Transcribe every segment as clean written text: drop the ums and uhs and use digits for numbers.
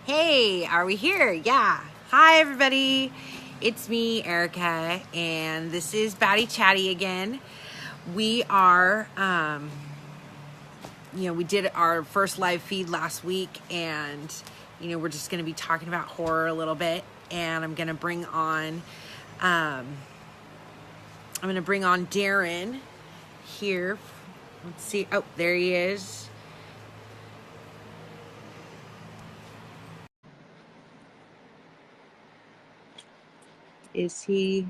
Hey, are we here? Yeah. Hi, everybody. It's me, Erica, and this is Batty Chatty again. We are, we did our first live feed last week, and, we're just going to be talking about horror a little bit. And I'm going to bring on, Darren here. Let's see. Oh, there he is. Is he?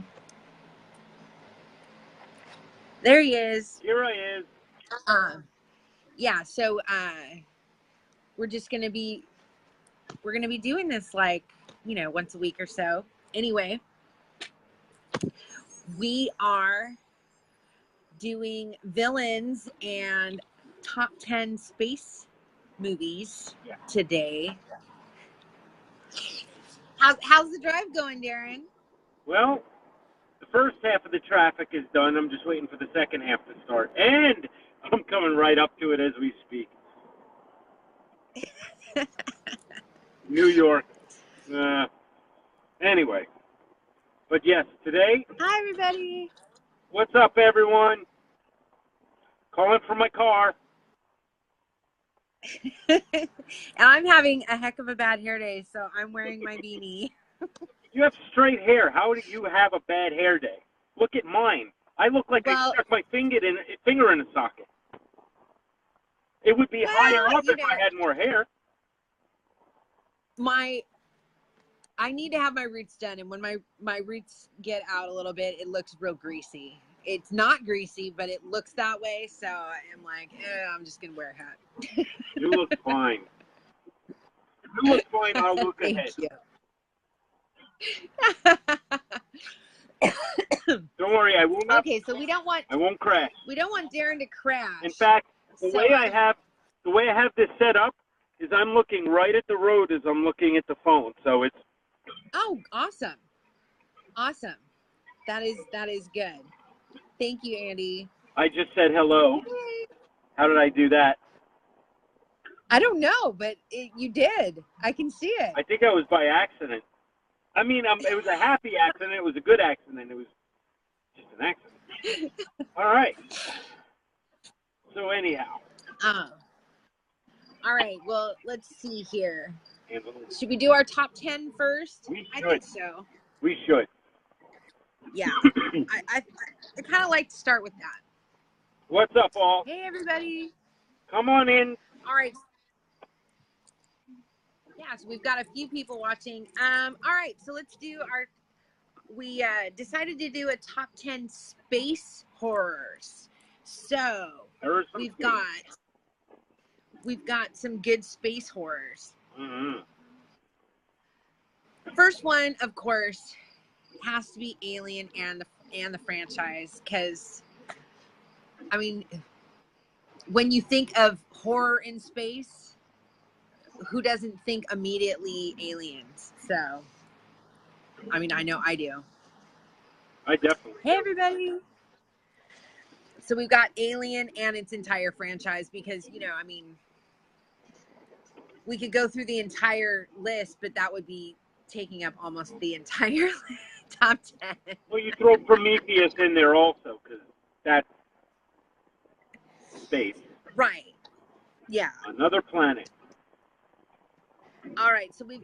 There he is. Here I is. Yeah, so we're gonna be doing this once a week or so. Anyway, we are doing villains and top 10 space movies today. How's the drive going, Darren? Well, the first half of the traffic is done. I'm just waiting for the second half to start. And I'm coming right up to it as we speak. New York. Anyway. But yes, today. Hi, everybody. What's up, everyone? Calling from my car. And I'm having a heck of a bad hair day, so I'm wearing my beanie. You have straight hair. How do you have a bad hair day? Look at mine. I look like I stuck my finger in a socket. It would be higher up if I had more hair. I need to have my roots done, and when my roots get out a little bit, it looks real greasy. It's not greasy, but it looks that way, so I'm like, I'm just gonna wear a hat. You look fine. You look fine. I'll look ahead. Don't worry, I won't. Okay, so I won't crash. We don't want Darren to crash. In fact, the way I have this set up is I'm looking right at the road as I'm looking at the phone. So it's. Oh, awesome! Awesome. That is good. Thank you, Andy. I just said hello. Yay. How did I do that? I don't know, but you did. I can see it. I think I was by accident. I mean, it was a happy accident. It was a good accident. It was just an accident. All right. So anyhow. All right. Well, let's see here. Should we do our top 10 first? We should. I think so. We should. Yeah. I kind of like to start with that. What's up, all? Hey, everybody. Come on in. All right. Yeah, so we've got a few people watching. All right, so let's do we decided to do a top 10 space horrors. So we've got some good space horrors. Mm-hmm. First one, of course, has to be Alien and the franchise, because I mean, when you think of horror in space, who doesn't think immediately Aliens? So, I mean, I know I do. I definitely. Hey, everybody. So we've got Alien and its entire franchise, because, I mean, we could go through the entire list, but that would be taking up almost the entire top 10. Well, you throw Prometheus in there also, because that's space. Right. Yeah. Another planet. All right. So we've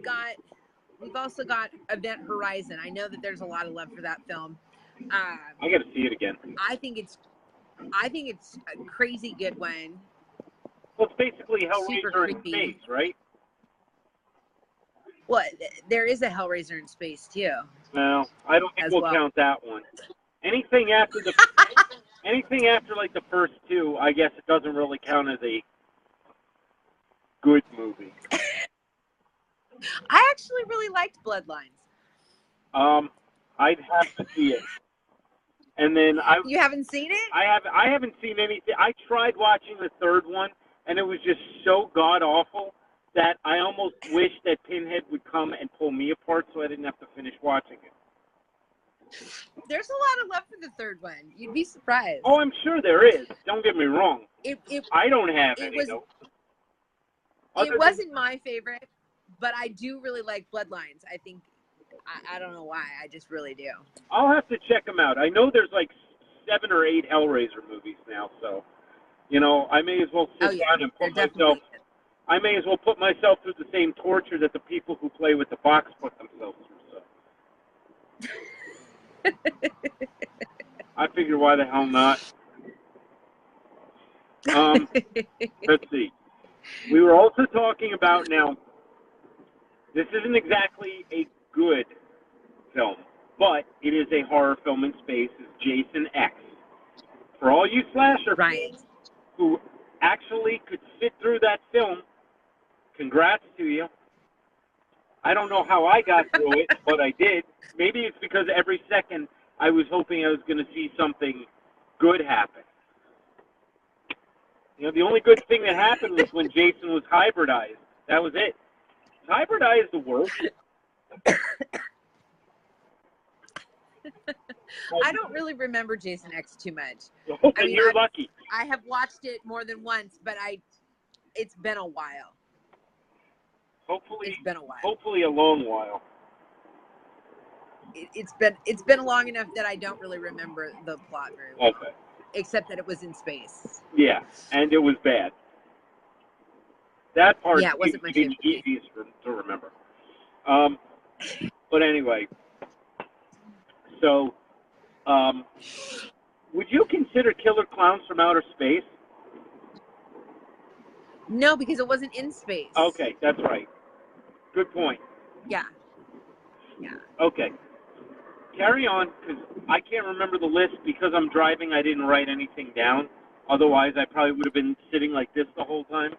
also got Event Horizon. I know that there's a lot of love for that film. I got to see it again. I think it's a crazy good one. Well, it's basically Hellraiser in space, right? Well, there is a Hellraiser in space too. Well, I don't think we'll count that one. Anything after like the first two, I guess it doesn't really count as a good movie. I actually really liked Bloodlines. I'd have to see it. And then You haven't seen it? I haven't seen anything. I tried watching the third one, and it was just so god awful that I almost wish that Pinhead would come and pull me apart so I didn't have to finish watching it. There's a lot of love for the third one. You'd be surprised. Oh, I'm sure there is. Don't get me wrong. I don't have any, though. It wasn't my favorite, But I do really like Bloodlines. I think, I don't know why. I just really do. I'll have to check them out. I know there's like 7 or 8 Hellraiser movies now, so, you know, I may as well sit down and put myself... I may as well put myself through the same torture that the people who play with the box put themselves through. So. I figure, why the hell not? Let's see. We were also talking about, now, this isn't exactly a good film, but it is a horror film in space. It's Jason X. For all you slasher fans who actually could sit through that film, congrats to you. I don't know how I got through it, but I did. Maybe it's because every second I was hoping I was going to see something good happen. You know, the only good thing that happened was when Jason was hybridized. That was it. Hybridized the worst. I don't really remember Jason X too much. I mean, you're lucky. I have watched it more than once, but it's been a while. Hopefully, it's been a while. Hopefully, a long while. It's been long enough that I don't really remember the plot very well. Okay. Except that it was in space. Yeah, and it was bad. That part, yeah, it wasn't my favorite. Easiest to remember. But anyway, so would you consider Killer Clowns from Outer Space? No, because it wasn't in space. Okay, that's right. Good point. Yeah. Yeah. Okay. Carry on, because I can't remember the list because I'm driving. I didn't write anything down. Otherwise, I probably would have been sitting like this the whole time.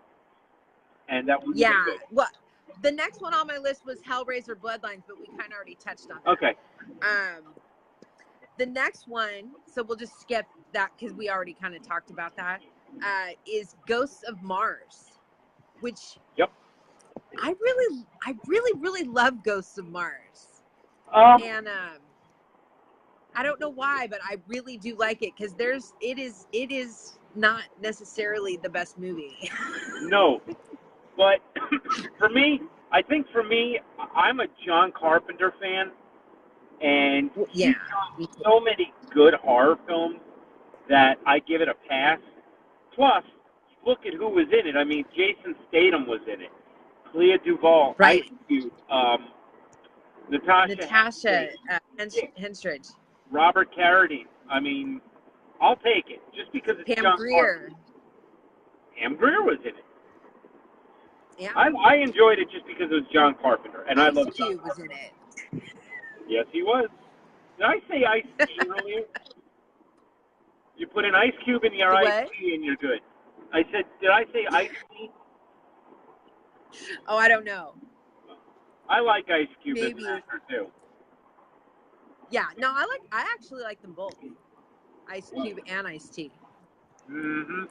And that would be good. Well, the next one on my list was Hellraiser Bloodlines, but we kind of already touched on that. Okay. The next one, so we'll just skip that because we already kind of talked about that, is Ghosts of Mars, which I really love Ghosts of Mars. And I don't know why, but I really do like it because it is not necessarily the best movie. No, but I think for me, I'm a John Carpenter fan, and he's done so many good horror films that I give it a pass. Plus, look at who was in it. I mean, Jason Statham was in it. Clea Duvall, right? Ice Cube, Natasha Henstridge, Robert Carradine. I mean, I'll take it just because it's Pam John Grier. Carpenter. Pam Grier was in it. Yeah, I enjoyed it just because it was John Carpenter, and I love Ice Cube was in it. Yes, he was. Did I say Ice Tea earlier? You put an Ice Cube in your Ice Tea and you're good. I said, did I say Ice Tea? Oh, I don't know. I like Ice Cube as Maybe. an actor too. Yeah, no, I actually like them both, Ice Cube and Ice Tea. Mm-hmm.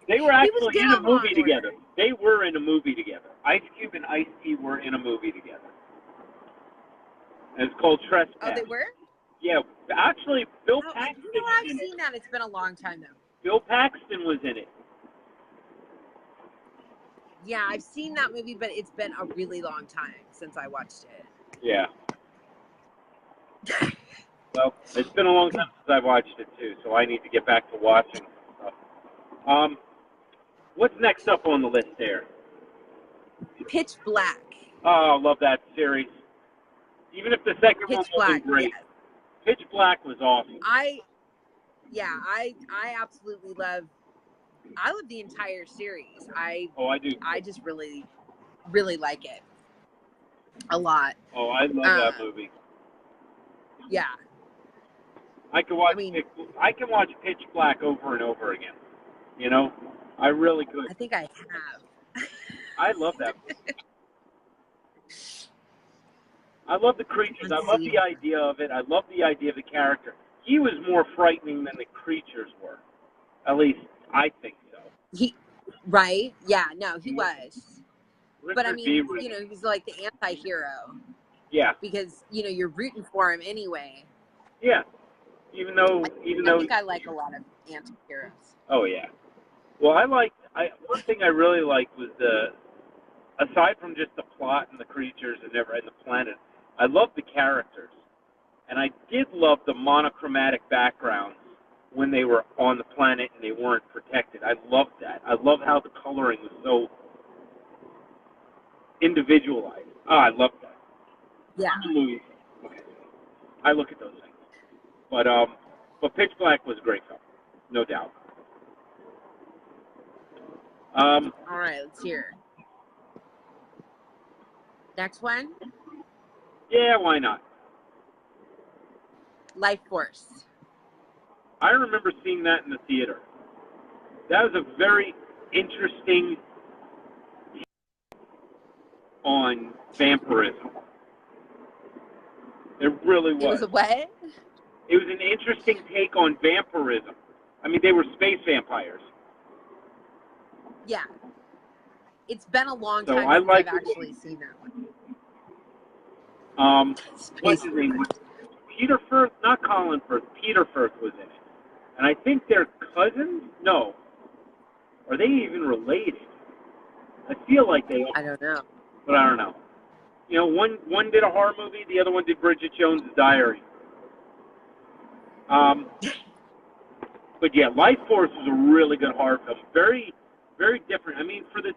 They were actually in a movie together. They were in a movie together. Ice Cube and Ice Tea were in a movie together. And it's called Trespass. Oh, they were? Yeah, actually, Bill Paxton was in it. I've seen that. It's been a long time though. Bill Paxton was in it. Yeah, I've seen that movie, but it's been a really long time since I watched it. Yeah. Well, it's been a long time since I watched it too, so I need to get back to watching stuff. What's next up on the list there? Pitch Black. Oh, I love that series. Even if the second one wasn't great. Yeah. Pitch Black was awesome. I absolutely love the entire series. I do. I just really, really like it a lot. Oh, I love that movie. Yeah. I can watch Pitch Black over and over again. You know, I really could. I think I have. I love that movie. I love the creatures. I love the idea of it. I love the idea of the character. He was more frightening than the creatures were. At least I think so. Right? Yeah, no, he was. Richard but I mean, you know, he's like the anti-hero. Yeah. Because, you know, you're rooting for him anyway. Yeah. Even though I think I like a lot of anti-heroes. Oh yeah. Well, I one thing I really liked was aside from just the plot and the creatures and the planet, I loved the characters. And I did love the monochromatic backgrounds when they were on the planet and they weren't protected. I loved that. I love how the coloring was so individualized. I loved that. Yeah. Okay. I look at those things. But Pitch Black was a great film, no doubt. All right, let's hear. Next one? Yeah, why not? Life Force. I remember seeing that in the theater. That was a very interesting on vampirism. It really was. It was a what? It was an interesting take on vampirism. I mean, they were space vampires. Yeah. It's been a long time since I've actually seen that one. What's his name? Peter Firth, not Colin Firth. Peter Firth was in it. And I think they're cousins? No. Are they even related? I feel like they are. I don't know. But I don't know. You know, one did a horror movie, the other one did Bridget Jones' Diary. But yeah, Life Force was a really good horror film. Very, very different. I mean, for the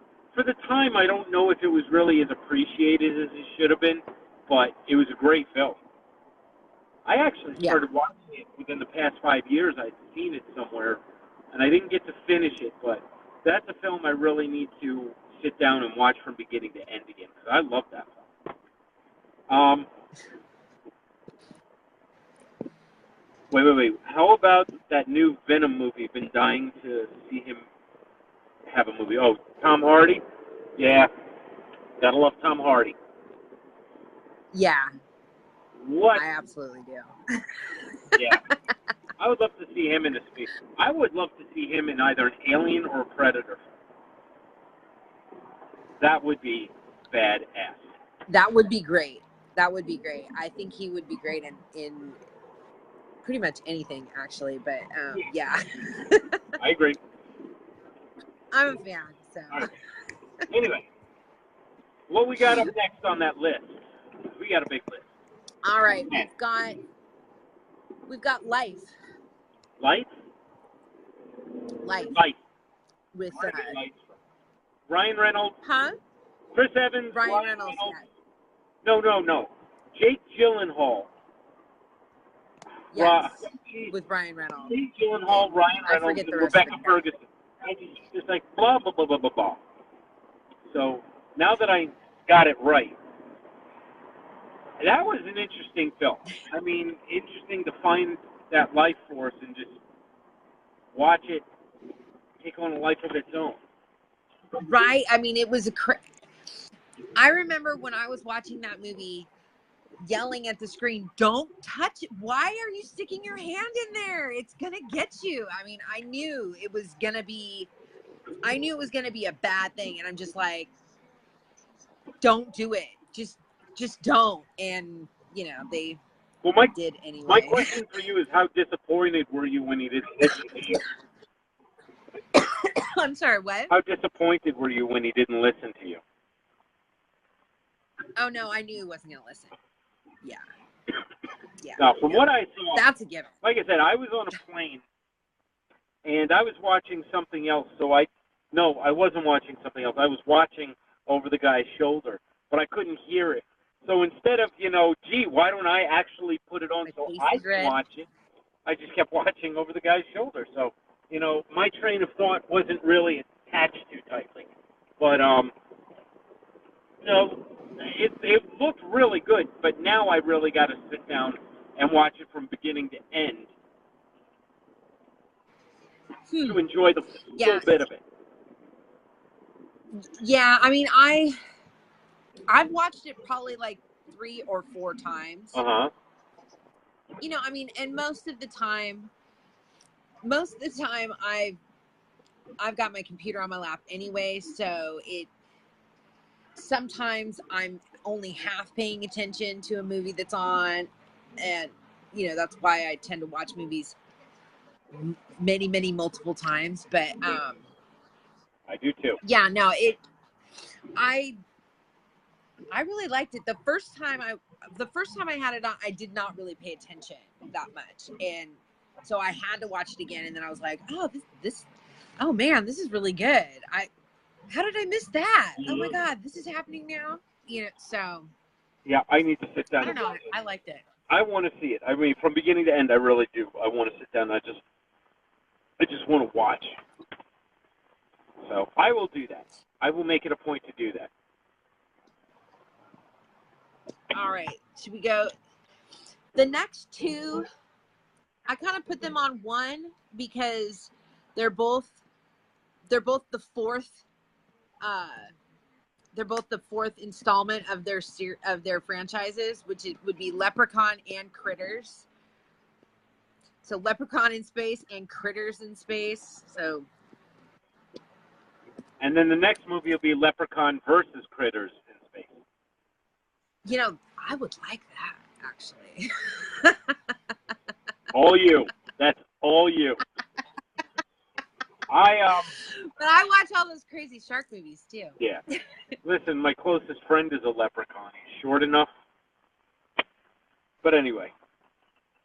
time, I don't know if it was really as appreciated as it should have been, but it was a great film. I actually started watching it within the past 5 years. I'd seen it somewhere, and I didn't get to finish it, but that's a film I really need to sit down and watch from beginning to end again, because I love that film. Wait. How about that new Venom movie? Been dying to see him have a movie. Oh, Tom Hardy? Yeah. Gotta love Tom Hardy. Yeah. What? I absolutely do. Yeah. I would love to see him in a space. I would love to see him in either an Alien or a Predator. That would be badass. That would be great. That would be great. I think he would be great in pretty much anything, actually. But yeah. I agree. I'm a fan. So. Right. Anyway, what we got up next on that list? We got a big list. All right, we've got Life. Life. With Ryan Reynolds. Huh? Chris Evans. Ryan Reynolds. No. Jake Gyllenhaal. Yes. With Ryan Reynolds. Jake Gyllenhaal, Ryan Reynolds, and Rebecca Ferguson. It's like blah blah blah blah blah blah. So now that I got it right. That was an interesting film. I mean, interesting to find that life force and just watch it take on a life of its own. Right? I mean, it was I remember when I was watching that movie, yelling at the screen, "Don't touch it. Why are you sticking your hand in there? It's going to get you." I mean, I knew it was going to be a bad thing. And I'm just like, don't do it. Just don't. And, you know, they did anyway. My question for you is, how disappointed were you when he didn't listen to you? I'm sorry, what? How disappointed were you when he didn't listen to you? Oh, no, I knew he wasn't going to listen. Yeah. Now, from what I saw, that's a given. Like I said, I was on a plane, and I was watching something else. I wasn't watching something else. I was watching over the guy's shoulder, but I couldn't hear it. So instead of, gee, why don't I actually put it on so I can watch it, I just kept watching over the guy's shoulder. So, my train of thought wasn't really attached too tightly. But, it looked really good, but now I really got to sit down and watch it from beginning to end to enjoy the full bit of it. Yeah, I mean, I've watched it probably like 3 or 4 times. Uh-huh. I mean, and most of the time I've got my computer on my lap anyway, so sometimes I'm only half paying attention to a movie that's on, and that's why I tend to watch movies many multiple times. But I do too. Yeah, no, I really liked it. The first time I had it on, I did not really pay attention that much, and so I had to watch it again. And then I was like, oh, oh man, this is really good. How did I miss that? Oh my God, this is happening now. So. Yeah, I need to sit down. I don't know. I liked it. I want to see it. I mean, from beginning to end, I really do. I want to sit down. I just want to watch. So I will do that. I will make it a point to do that. All right. Should we go? The next two, I kind of put them on one because they're both the fourth. They're both the fourth installment of their franchises, which would be Leprechaun and Critters. So Leprechaun in space and Critters in space. So. And then the next movie will be Leprechaun versus Critters in space. I would like that, actually. All you. That's all you. But I watch all those crazy shark movies, too. Yeah. Listen, my closest friend is a leprechaun. He's short enough. But anyway.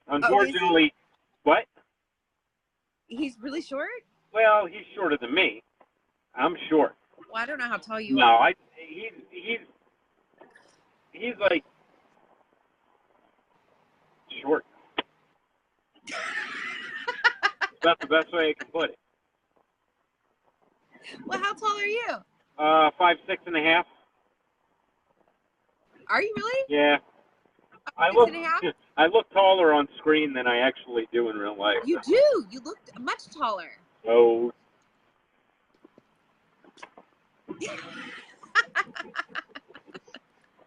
Unfortunately, what? He's really short? Well, he's shorter than me. I'm short. Well, I don't know how tall you are. No, he's like short. That's the best way I can put it. Well, how tall are you? 5'6.5". Are you really? Yeah. I look taller on screen than I actually do in real life. You do. You look much taller. Oh.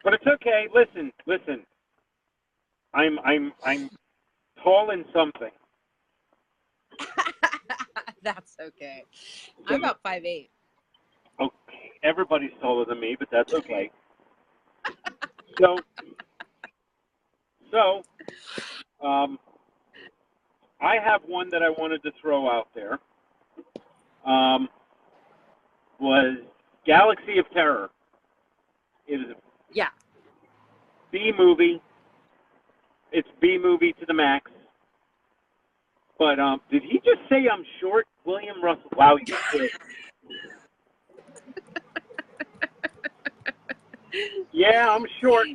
But it's okay. Listen. I'm tall in something. That's okay. I'm about 5'8". Okay. Everybody's taller than me, but that's okay. So, I have one that I wanted to throw out there. Was Galaxy of Terror. It is a B movie. It's B movie to the max. But did he just say I'm short, William Russell? Wow, you did. Yeah, I'm short.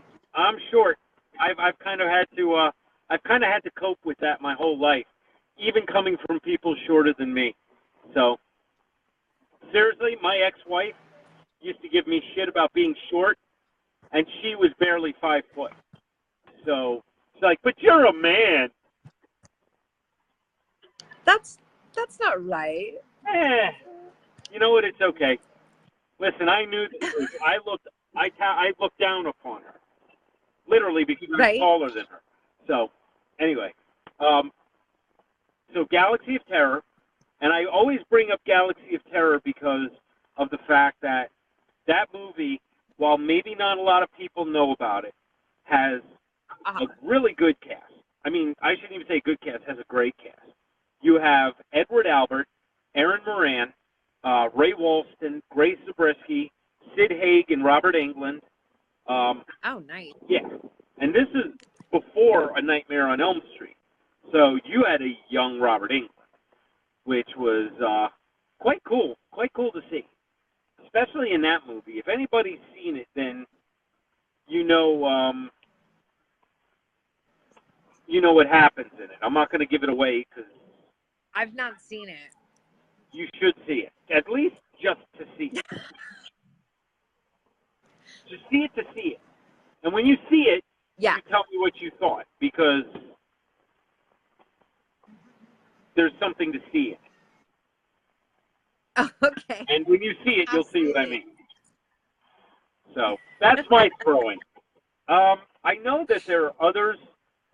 I've kind of had to cope with that my whole life, even coming from people shorter than me. So seriously, my ex-wife used to give me shit about being short, and she was barely 5 foot. So it's like, but you're a man. That's not right. You know what? It's okay. Listen, I knew this. I looked down upon her, literally, because I'm taller than her. So anyway, so Galaxy of Terror, and I always bring up Galaxy of Terror because of the fact that movie, while maybe not a lot of people know about it, has a really good cast. I mean, I shouldn't even say good cast, has a great cast. You have Edward Albert, Aaron Moran, Ray Walston, Grace Zabriskie, Sid Haig, and Robert Englund. Oh, nice. Yeah. And this is before A Nightmare on Elm Street. So you had a young Robert Englund, which was quite cool to see, especially in that movie. If anybody's seen it, then you know what happens in it. I'm not going to give it away because I've not seen it. You should see it, at least just to see it. Just see it to see it. And when you see it, you tell me what you thought, because there's something to see in it. Okay. And when you see it, you'll see what I mean. So that's my throwing. I know that there are others.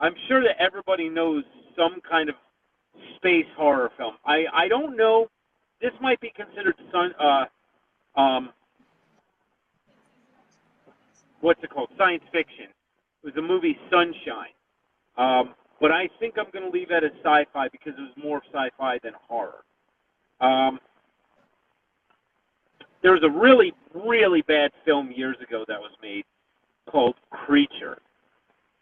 I'm sure that everybody knows some kind of space horror film. I don't know. This might be considered what's it called? Science fiction. It was the movie Sunshine. But I think I'm going to leave that as sci-fi because it was more sci-fi than horror. There was a really, really bad film years ago that was made called Creature.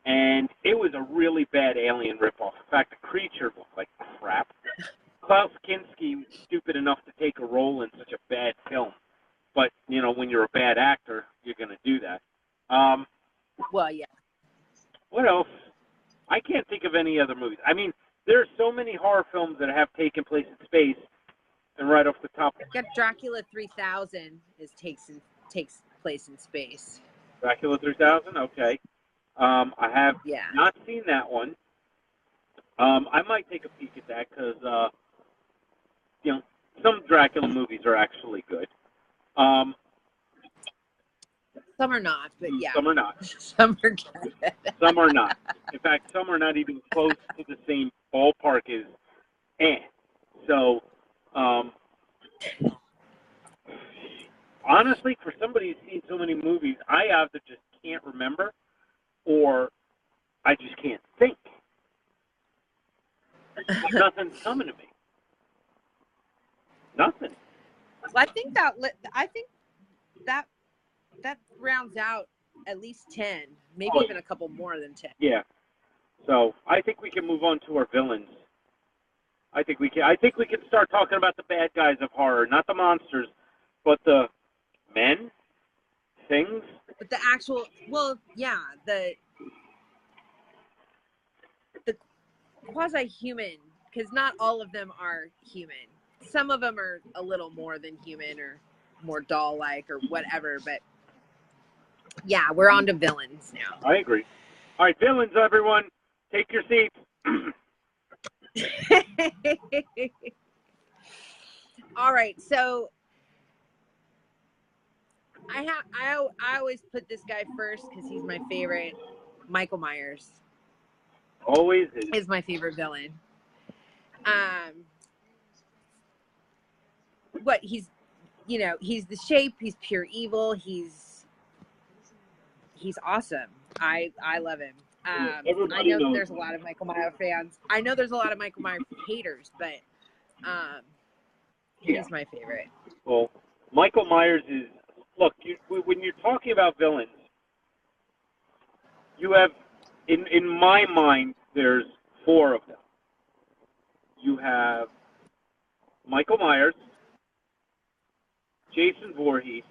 And it was a really bad Alien ripoff. In fact, the Creature looked like crap. Klaus Kinski was stupid enough to take a role in such a bad film. But, you know, when you're a bad actor, you're going to do that. Well, yeah. What else? I can't think of any other movies. I mean, there are so many horror films that have taken place in space, and right off the top... Got Dracula 3000 takes place in space. Dracula 3000? Okay. I have not seen that one. I might take a peek at that because, you know, some Dracula movies are actually good. Some are not, but yeah. Some are not. Some are good. Some are not. In fact, some are not even close to the same ballpark as So, honestly, for somebody who's seen so many movies, I either just can't remember or I just can't think. Nothing's coming to me. Nothing. Well, I think that rounds out at least 10, maybe even a couple more than 10. Yeah. So I think we can move on to our villains. I think we can start talking about the bad guys of horror, not the monsters, but the men, things. But the actual, well, yeah, the quasi-human, because not all of them are human. Some of them are a little more than human or more doll-like or whatever, but yeah, we're on to villains now. I agree. All right, villains, everyone, take your seats. All right, so I always put this guy first because he's my favorite. Michael Myers. Always is my favorite villain. What he's the shape. He's pure evil. He's awesome. I love him. I know there's a lot of Michael Myers fans. I know there's a lot of Michael Myers haters, but he's my favorite. Well, Michael Myers is, look, when you're talking about villains, you have, in my mind, there's 4 of them. You have Michael Myers, Jason Voorhees,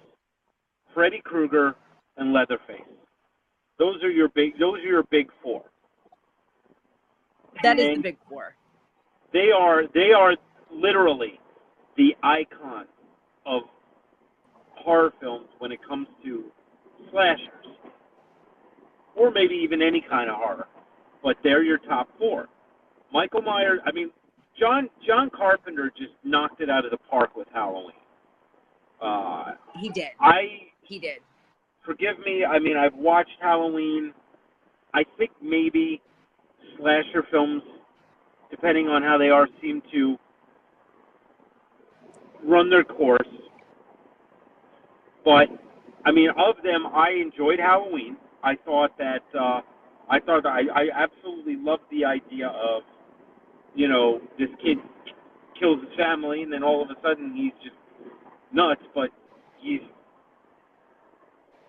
Freddy Krueger, and Leatherface. Those are your big 4. That is the big 4. They are literally the icon of horror films when it comes to slashers, or maybe even any kind of horror. But they're your top 4. Michael Myers. I mean, John Carpenter just knocked it out of the park with Halloween. He did. He did. Forgive me, I mean, I've watched Halloween. I think maybe slasher films, depending on how they are, seem to run their course. But, I mean, of them, I enjoyed Halloween. I absolutely loved the idea of, you know, this kid kills his family, and then all of a sudden he's just nuts, but he's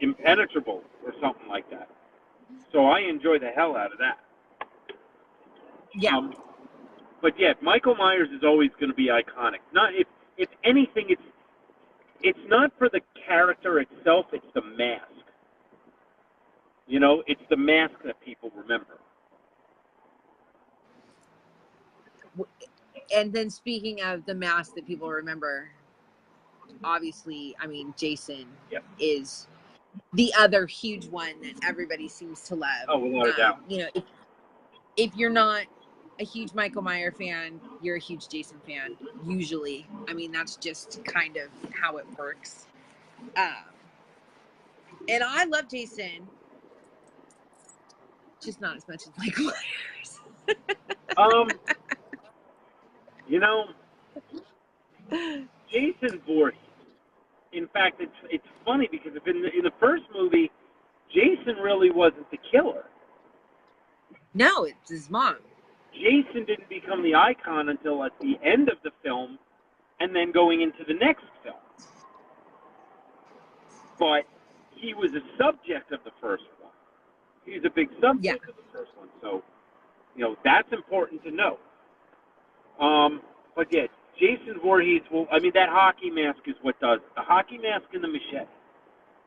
impenetrable or something like that. So I enjoy the hell out of that. Yeah. But yeah, Michael Myers is always going to be iconic. Not if anything, it's not for the character itself. It's the mask. You know, it's the mask that people remember. And then speaking of the mask that people remember, obviously, I mean, Jason is the other huge one that everybody seems to love. Oh, without a doubt. You know, if you're not a huge Michael Myers fan, you're a huge Jason fan, usually. I mean, that's just kind of how it works. And I love Jason, just not as much as Michael Myers. You know, Jason Voorhees. In fact, it's funny because in the first movie, Jason really wasn't the killer. No, it's his mom. Jason didn't become the icon until at the end of the film, and then going into the next film. but he was a subject of the first one. He's a big subject of the first one, so that's important to know. But yeah, Jason Voorhees that hockey mask is what does it. The hockey mask and the machete.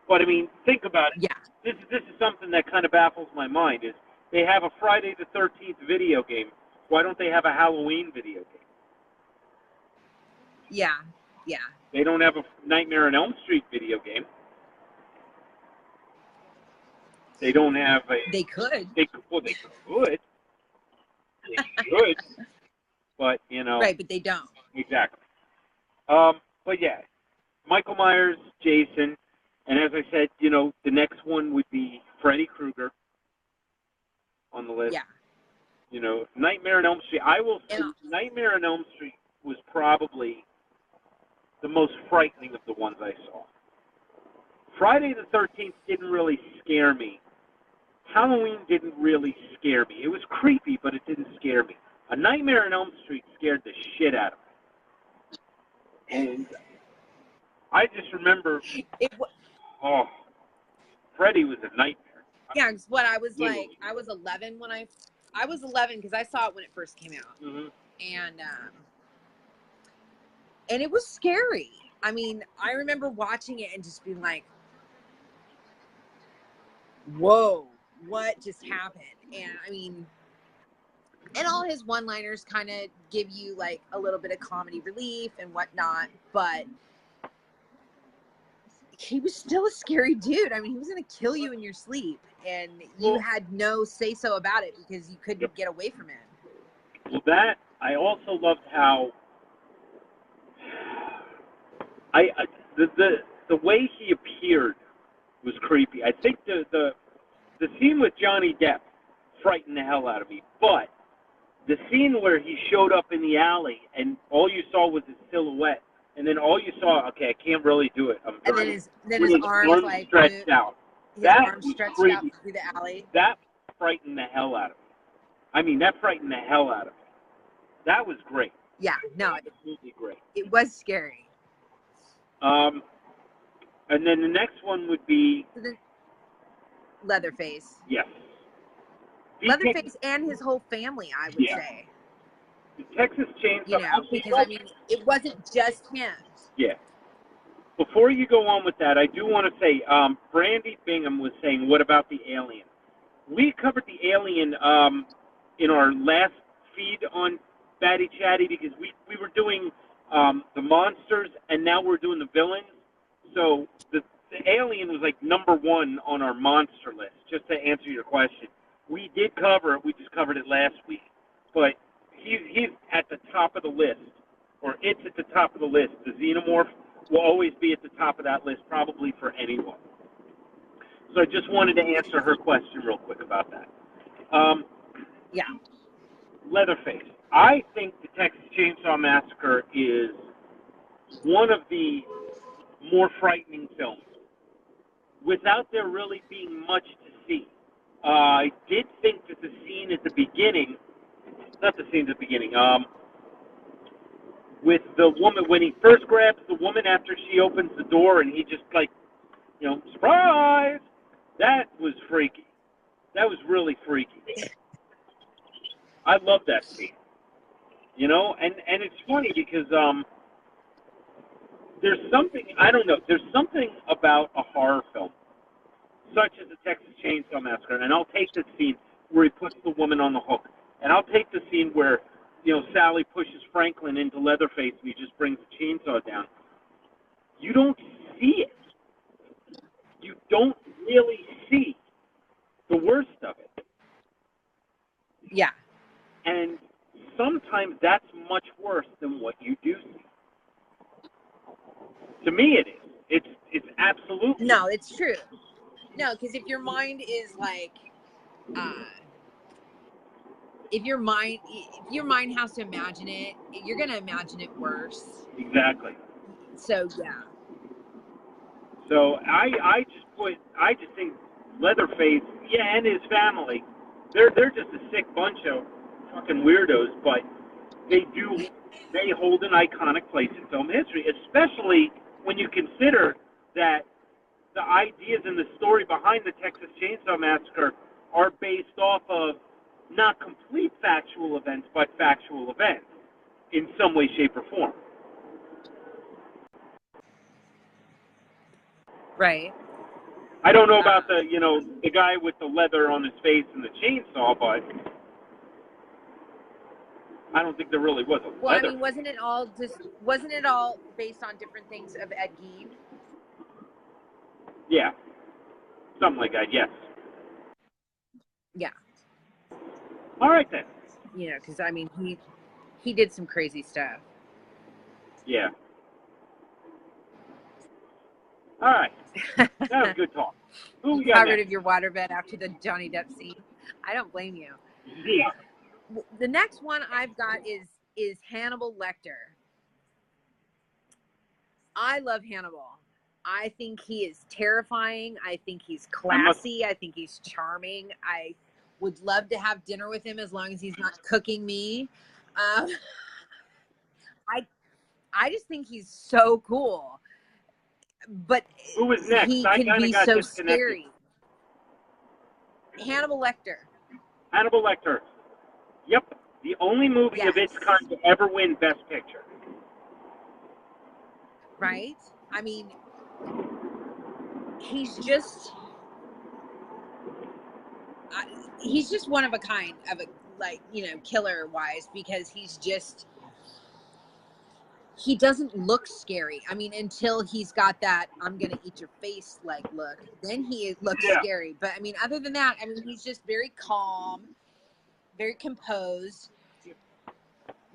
But think about it. Yeah. This is something that kind of baffles my mind. Is they have a Friday the 13th video game. Why don't they have a Halloween video game? Yeah. They don't have a Nightmare on Elm Street video game. They don't have a... They could. They could. They should. But, Right, but they don't. Exactly. But yeah, Michael Myers, Jason, and as I said, the next one would be Freddy Krueger on the list. Yeah. Nightmare on Elm Street. I will say Nightmare on Elm Street was probably the most frightening of the ones I saw. Friday the 13th didn't really scare me. Halloween didn't really scare me. It was creepy, but it didn't scare me. A Nightmare on Elm Street scared the shit out of me. And I just remember, Freddy was a nightmare. Yeah, it's what I was like. I was 11 when I was 11 because I saw it when it first came out, and it was scary. I remember watching it and just being like, "Whoa, what just happened?" And and all his one-liners kind of give you like a little bit of comedy relief and whatnot, but he was still a scary dude. He was going to kill you in your sleep, and you had no say-so about it because you couldn't get away from him. Well, I also loved how the way he appeared was creepy. I think the scene with Johnny Depp frightened the hell out of me, but the scene where he showed up in the alley and all you saw was his silhouette, and then all you saw, okay, I can't really do it. And then his arms like stretched out. His arms stretched out through the alley. That frightened the hell out of me. That frightened the hell out of me. That was great. Yeah, no, absolutely great. It was scary. And then the next one would be Leatherface. Yes. Leatherface and his whole family, I would say. The Texas Chainsaw. Because it wasn't just him. Yeah. Before you go on with that, I do want to say, Brandy Bingham was saying, what about the alien? We covered the alien in our last feed on Batty Chatty because we were doing the monsters, and now we're doing the villains. So the alien was like number one on our monster list, just to answer your question. We did cover it. We just covered it last week. But he's at the top of the list, or it's at the top of the list. The xenomorph will always be at the top of that list, probably for anyone. So I just wanted to answer her question real quick about that. Yeah. Leatherface. I think the Texas Chainsaw Massacre is one of the more frightening films, without there really being much to see. I did think that the scene at the beginning, not the scene at the beginning, with the woman, when he first grabs the woman after she opens the door and he just like, surprise! That was freaky. That was really freaky. I love that scene. And it's funny because there's something, I don't know, there's something about a horror film, such as the Texas Chainsaw Massacre, and I'll take the scene where he puts the woman on the hook, and I'll take the scene where, Sally pushes Franklin into Leatherface and he just brings the chainsaw down. You don't see it. You don't really see the worst of it. Yeah. And sometimes that's much worse than what you do see. To me, it is. It's absolutely. No, it's true. No, because if your mind is like, if your mind has to imagine it, you're gonna imagine it worse. Exactly. So yeah. So I just think Leatherface, and his family, they're just a sick bunch of fucking weirdos, but they hold an iconic place in film history, especially when you consider that the ideas and the story behind the Texas Chainsaw Massacre are based off of not complete factual events, but factual events in some way, shape, or form. Right. I don't know about the guy with the leather on his face and the chainsaw, but I don't think there really was a leather. Well, I mean, wasn't it all based on different things of Ed Gein? Yeah. Something like that, yes. Yeah. All right, then. You know, because, I mean, he did some crazy stuff. Yeah. All right. That was good talk. Who you got rid of your waterbed after the Johnny Depp scene. I don't blame you. Yeah. The next one I've got is Hannibal Lecter. I love Hannibal. I think he is terrifying. I think he's classy. I think he's charming. I would love to have dinner with him as long as he's not cooking me. I just think he's so cool. But who is next? He can be so scary. Hannibal Lecter. Hannibal Lecter. Yep. The only movie of its kind to ever win Best Picture. Right? I mean, he's just one of a kind of killer wise, because he doesn't look scary. I mean, until he's got that I'm going to eat your face look, then he looks scary. But I mean, other than that, I mean, he's just very calm, very composed.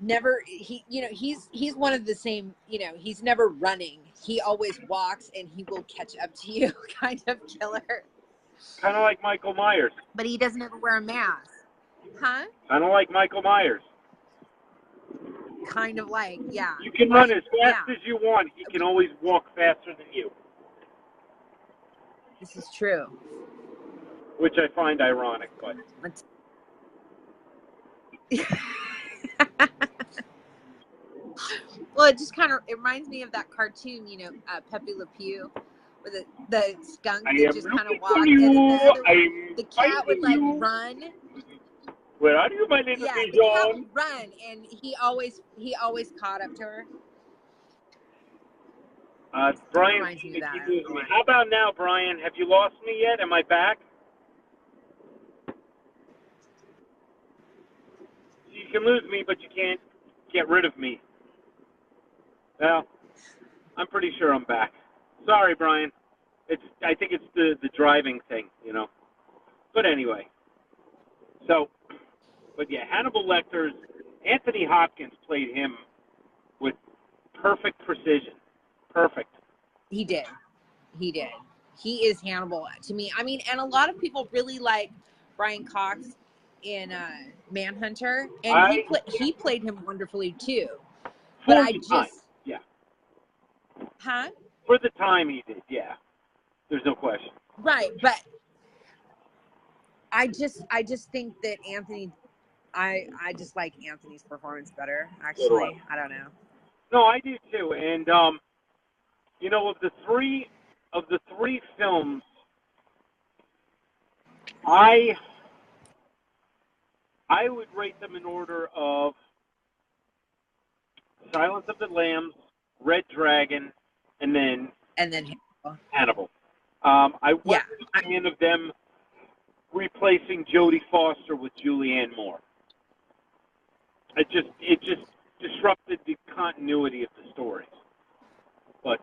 Never, he's one of the same, he's never running. He always walks and he will catch up to you kind of killer. Kind of like Michael Myers. But he doesn't ever wear a mask. Huh? Kind of like Michael Myers. Kind of like, yeah. You can run as fast as you want. He can always walk faster than you. This is true. Which I find ironic, but... Well, it just kind of reminds me of that cartoon, Pepe Le Pew, where the skunk that just kind of walked, and the cat would run. Where are you, my little pigeon? The cat would run, and he always caught up to her. Brian, that. How about now, Brian? Have you lost me yet? Am I back? You can lose me, but you can't get rid of me. Well, I'm pretty sure I'm back. Sorry, Brian. I think it's the driving thing, But anyway. But yeah, Hannibal Lecter's Anthony Hopkins played him with perfect precision. Perfect. He did. He is Hannibal to me. I mean, and a lot of people really like Brian Cox in Manhunter, and he played him wonderfully too. But Huh? For the time he did, yeah. There's no question. Right, but I just think that Anthony, I just like Anthony's performance better, actually. I don't know. No, I do too. And of the three films, I would rate them in order of Silence of the Lambs, Red Dragon, and then Hannibal. I wasn't a fan of them replacing Jodie Foster with Julianne Moore. It just disrupted the continuity of the stories. But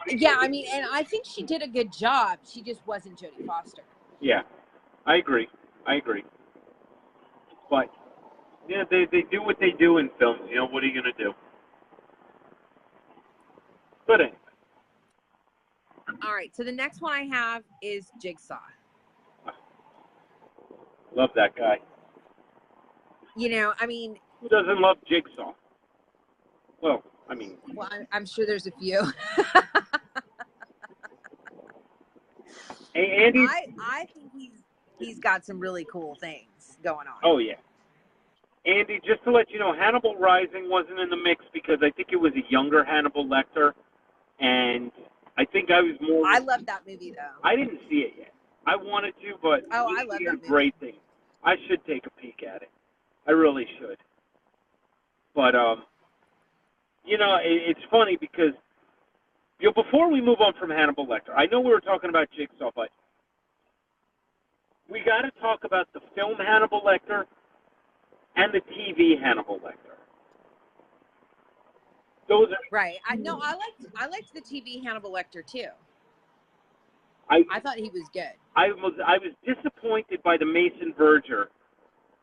yeah, I mean, and I think she did a good job. She just wasn't Jodie Foster. Yeah, I agree. But they do what they do in films. What are you going to do? But anyway. All right, so the next one I have is Jigsaw. Love that guy. I mean... Who doesn't love Jigsaw? Well, I mean... Well, I'm sure there's a few. Hey, Andy? I think he's got some really cool things going on. Oh, yeah. Andy, just to let you know, Hannibal Rising wasn't in the mix because I think it was a younger Hannibal Lecter, and I think I was more. I love that movie though. I didn't see it yet. I wanted to, but I love that movie. Great thing. I should take a peek at it. I really should. But it's funny because before we move on from Hannibal Lecter, I know we were talking about Jigsaw, but we got to talk about the film Hannibal Lecter and the TV Hannibal Lecter. Those are right. I liked the TV Hannibal Lecter too. I thought he was good. I was disappointed by the Mason Verger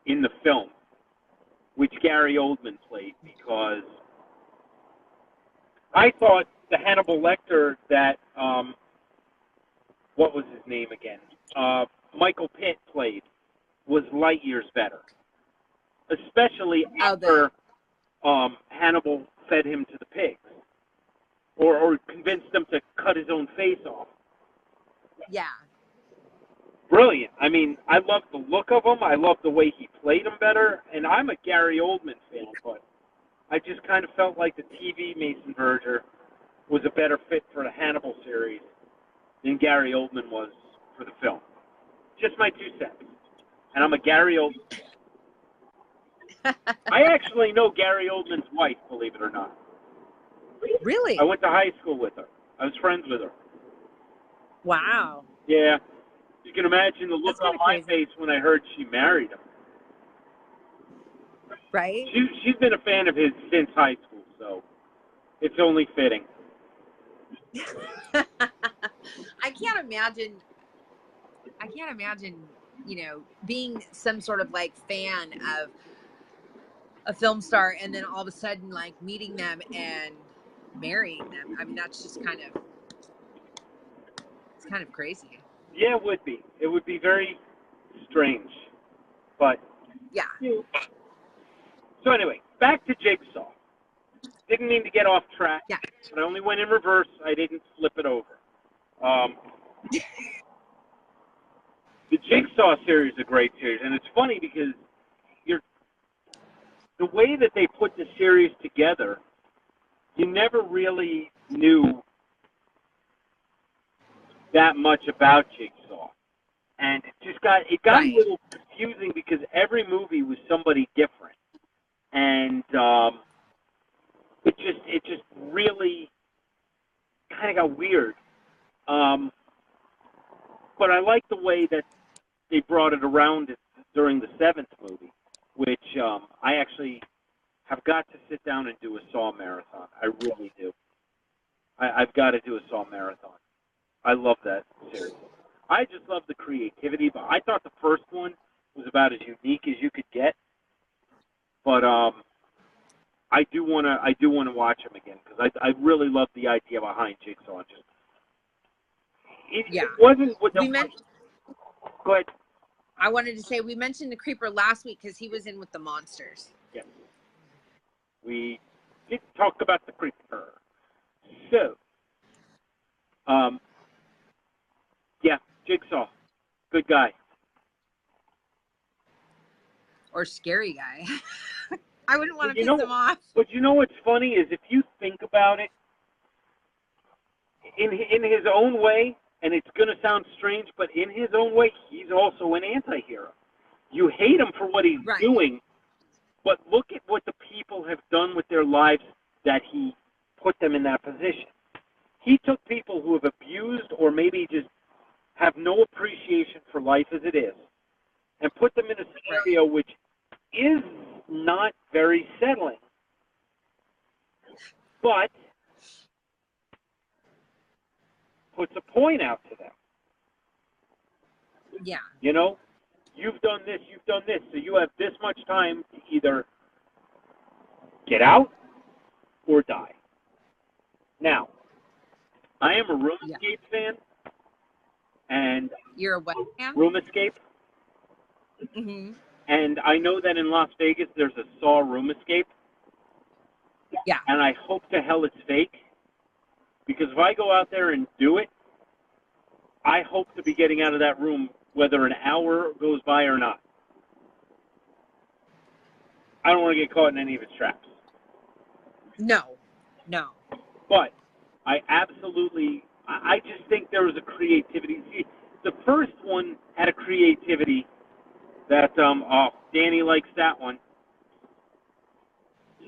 in the film, which Gary Oldman played, because I thought the Hannibal Lecter that what was his name again? Michael Pitt played was light years better, especially after Hannibal fed him to the pigs, or convinced them to cut his own face off. Yeah. Brilliant. I mean, I love the look of him. I love the way he played him better. And I'm a Gary Oldman fan, but I just kind of felt like the TV Mason Verger was a better fit for the Hannibal series than Gary Oldman was for the film. Just my 2 cents. And I'm a Gary Oldman fan. I actually know Gary Oldman's wife, believe it or not. Really? I went to high school with her. I was friends with her. Wow. Yeah. You can imagine the look on my face when I heard she married him. Right? She's been a fan of his since high school, so it's only fitting. I can't imagine, being some sort of like fan of a film star and then all of a sudden like meeting them and marrying them. I mean, that's just it's kind of crazy. Yeah, it would be. It would be very strange. But yeah. So anyway, back to Jigsaw. Didn't mean to get off track. Yeah. But I only went in reverse. I didn't flip it over. The Jigsaw series is a great series, and it's funny because the way that they put the series together, you never really knew that much about Jigsaw, and it got a little confusing because every movie was somebody different, and it just really kind of got weird. But I like the way that they brought it around during the 7th movie, which I actually have got to sit down and do a Saw marathon. I really do. I've got to do a Saw marathon. I love that series. I just love the creativity, but I thought the first one was about as unique as you could get. But I do want to watch them again because I really love the idea behind Jigsaw. It wasn't what the. Go ahead. I wanted to say we mentioned the Creeper last week because he was in with the monsters. Yes. We did talk about the Creeper. So, yeah, Jigsaw, good guy. Or scary guy. I wouldn't want to piss him off. But you know what's funny is if you think about it, in his own way, and it's going to sound strange, but in his own way, he's also an anti-hero. You hate him for what he's doing, but look at what the people have done with their lives that he put them in that position. He took people who have abused or maybe just have no appreciation for life as it is and put them in a scenario which is not very settling. But puts a point out to them. Yeah. You know, you've done this, so you have this much time to either get out or die. Now, I am a Room Escape fan, and you're a what fan? Room Escape. Mm-hmm. And I know that in Las Vegas there's a Saw Room Escape. Yeah. And I hope to hell it's fake, because if I go out there and do it, I hope to be getting out of that room whether an hour goes by or not. I don't want to get caught in any of its traps. No. But I absolutely I just think there was a creativity. See, the first one had a creativity that Danny likes that one.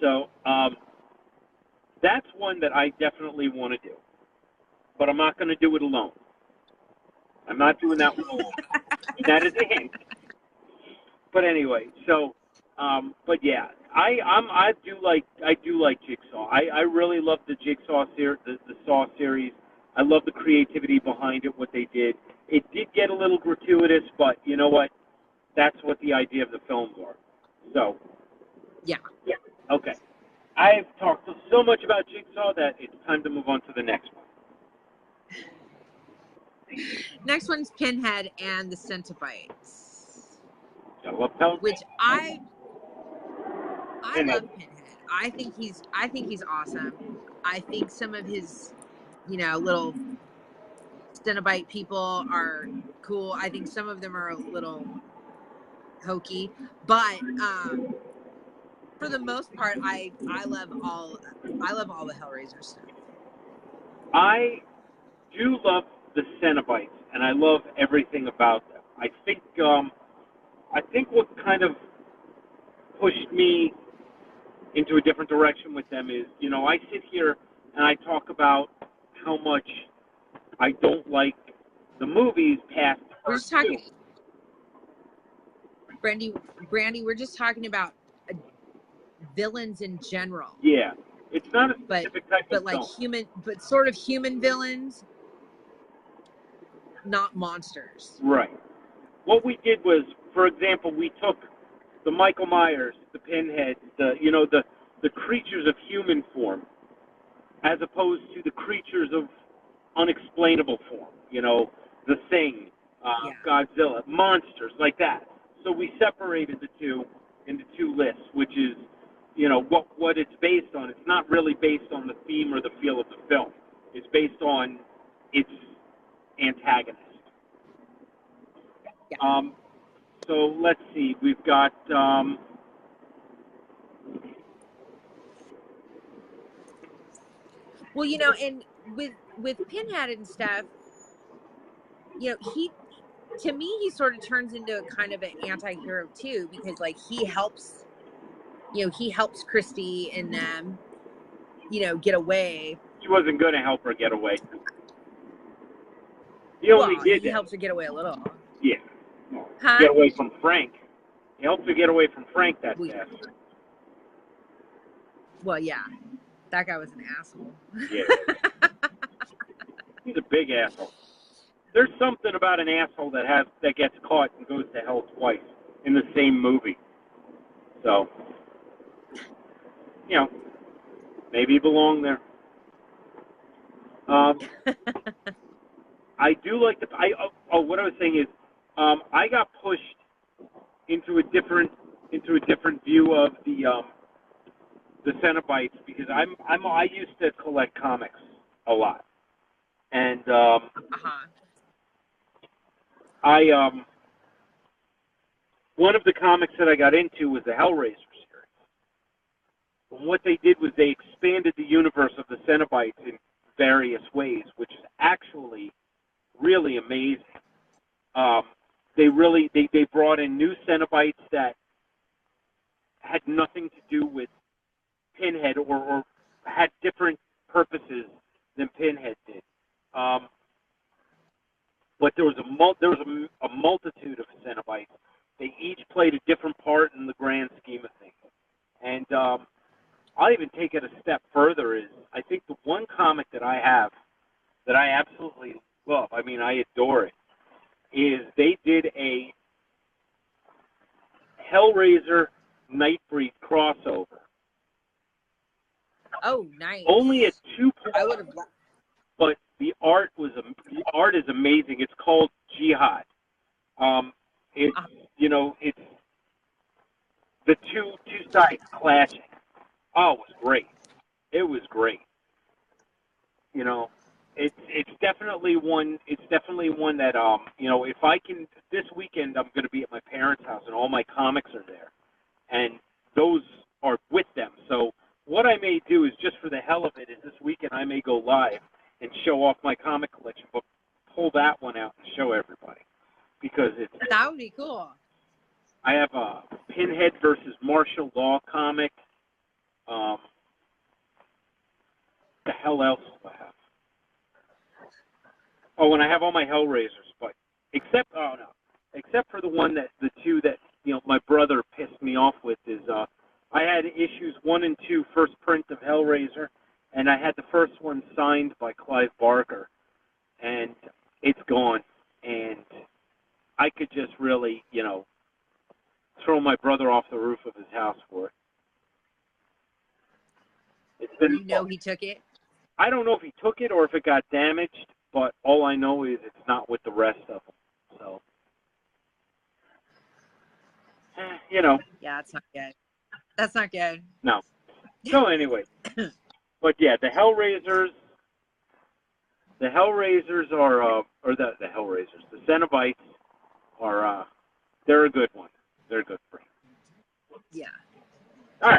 So that's one that I definitely want to do, but I'm not going to do it alone. I'm not doing that one alone. That is a hint. But anyway, so but yeah, I do like Jigsaw. I really love the Jigsaw series, the Saw series. I love the creativity behind it, what they did. It did get a little gratuitous, but you know what? That's what the idea of the films are. So yeah. Okay. I've talked so much about Jigsaw that it's time to move on to the next one. Next one's Pinhead and the Cenobites. I love Pinhead. Which I love Pinhead. I think he's awesome. I think some of his, little Cenobite people are cool. I think some of them are a little hokey, but for the most part, I love all the Hellraiser stuff. I do love the Cenobites, and I love everything about them. I think what kind of pushed me into a different direction with them is, I sit here and I talk about how much I don't like the movies past. We're just talking, Brandy. We're just talking about villains in general. Yeah, it's not a specific type of like film. human, but sort of human villains, not monsters. Right. What we did was, for example, we took the Michael Myers, the Pinhead, the creatures of human form, as opposed to the creatures of unexplainable form. The Thing, Godzilla, monsters like that. So we separated the two into two lists, which is, what it's based on. It's not really based on the theme or the feel of the film. It's based on its antagonist. Yeah. So let's see. We've got well, and with Pinhead and stuff, to me he sort of turns into a kind of an anti-hero too, because like he helps Christy and them, get away. He wasn't going to help her get away. He helps her get away a little. Yeah. Huh? Get away from Frank. He helps her get away from Frank that bastard. Well, yeah. That guy was an asshole. Yeah. He's a big asshole. There's something about an asshole that gets caught and goes to hell twice in the same movie. So, maybe he belonged there. I do like what I was saying is, I got pushed into a different view of the Cenobites because I used to collect comics a lot, and one of the comics that I got into was the Hellraiser series. And what they did was they expanded the universe of the Cenobites in various ways, which is actually really amazing. They brought in new Cenobites that had nothing to do with Pinhead or had different purposes than Pinhead did. But there was a multitude of Cenobites. They each played a different part in the grand scheme of things. And I'll even take it a step further is I think the one comic that I have that I absolutely love, I mean I adore it, is they did a Hellraiser Nightbreed crossover. Oh, nice. Only a 2-part. I would have. But the art is amazing. It's called Jihad. It's the two sides clashing. Oh, it was great. It was great. It's definitely one. It's definitely one that if I can this weekend, I'm going to be at my parents' house and all my comics are there, and those are with them. So what I may do is just for the hell of it is this weekend I may go live and show off my comic collection, but pull that one out and show everybody because that would be cool. I have a Pinhead versus martial law comic. The hell else do I have? Oh, and I have all my Hellraisers, but except for the one the two that my brother pissed me off with is I had issues 1 and 2 first print of Hellraiser, and I had the first one signed by Clive Barker, and it's gone, and I could just really throw my brother off the roof of his house for it. It's been he took it? I don't know if he took it or if it got damaged, but all I know is it's not with the rest of them. So, Yeah, that's not good. That's not good. No. So anyway, but yeah, the Hellraisers are, the Cenobites are, they're a good one. They're a good friend. Yeah. All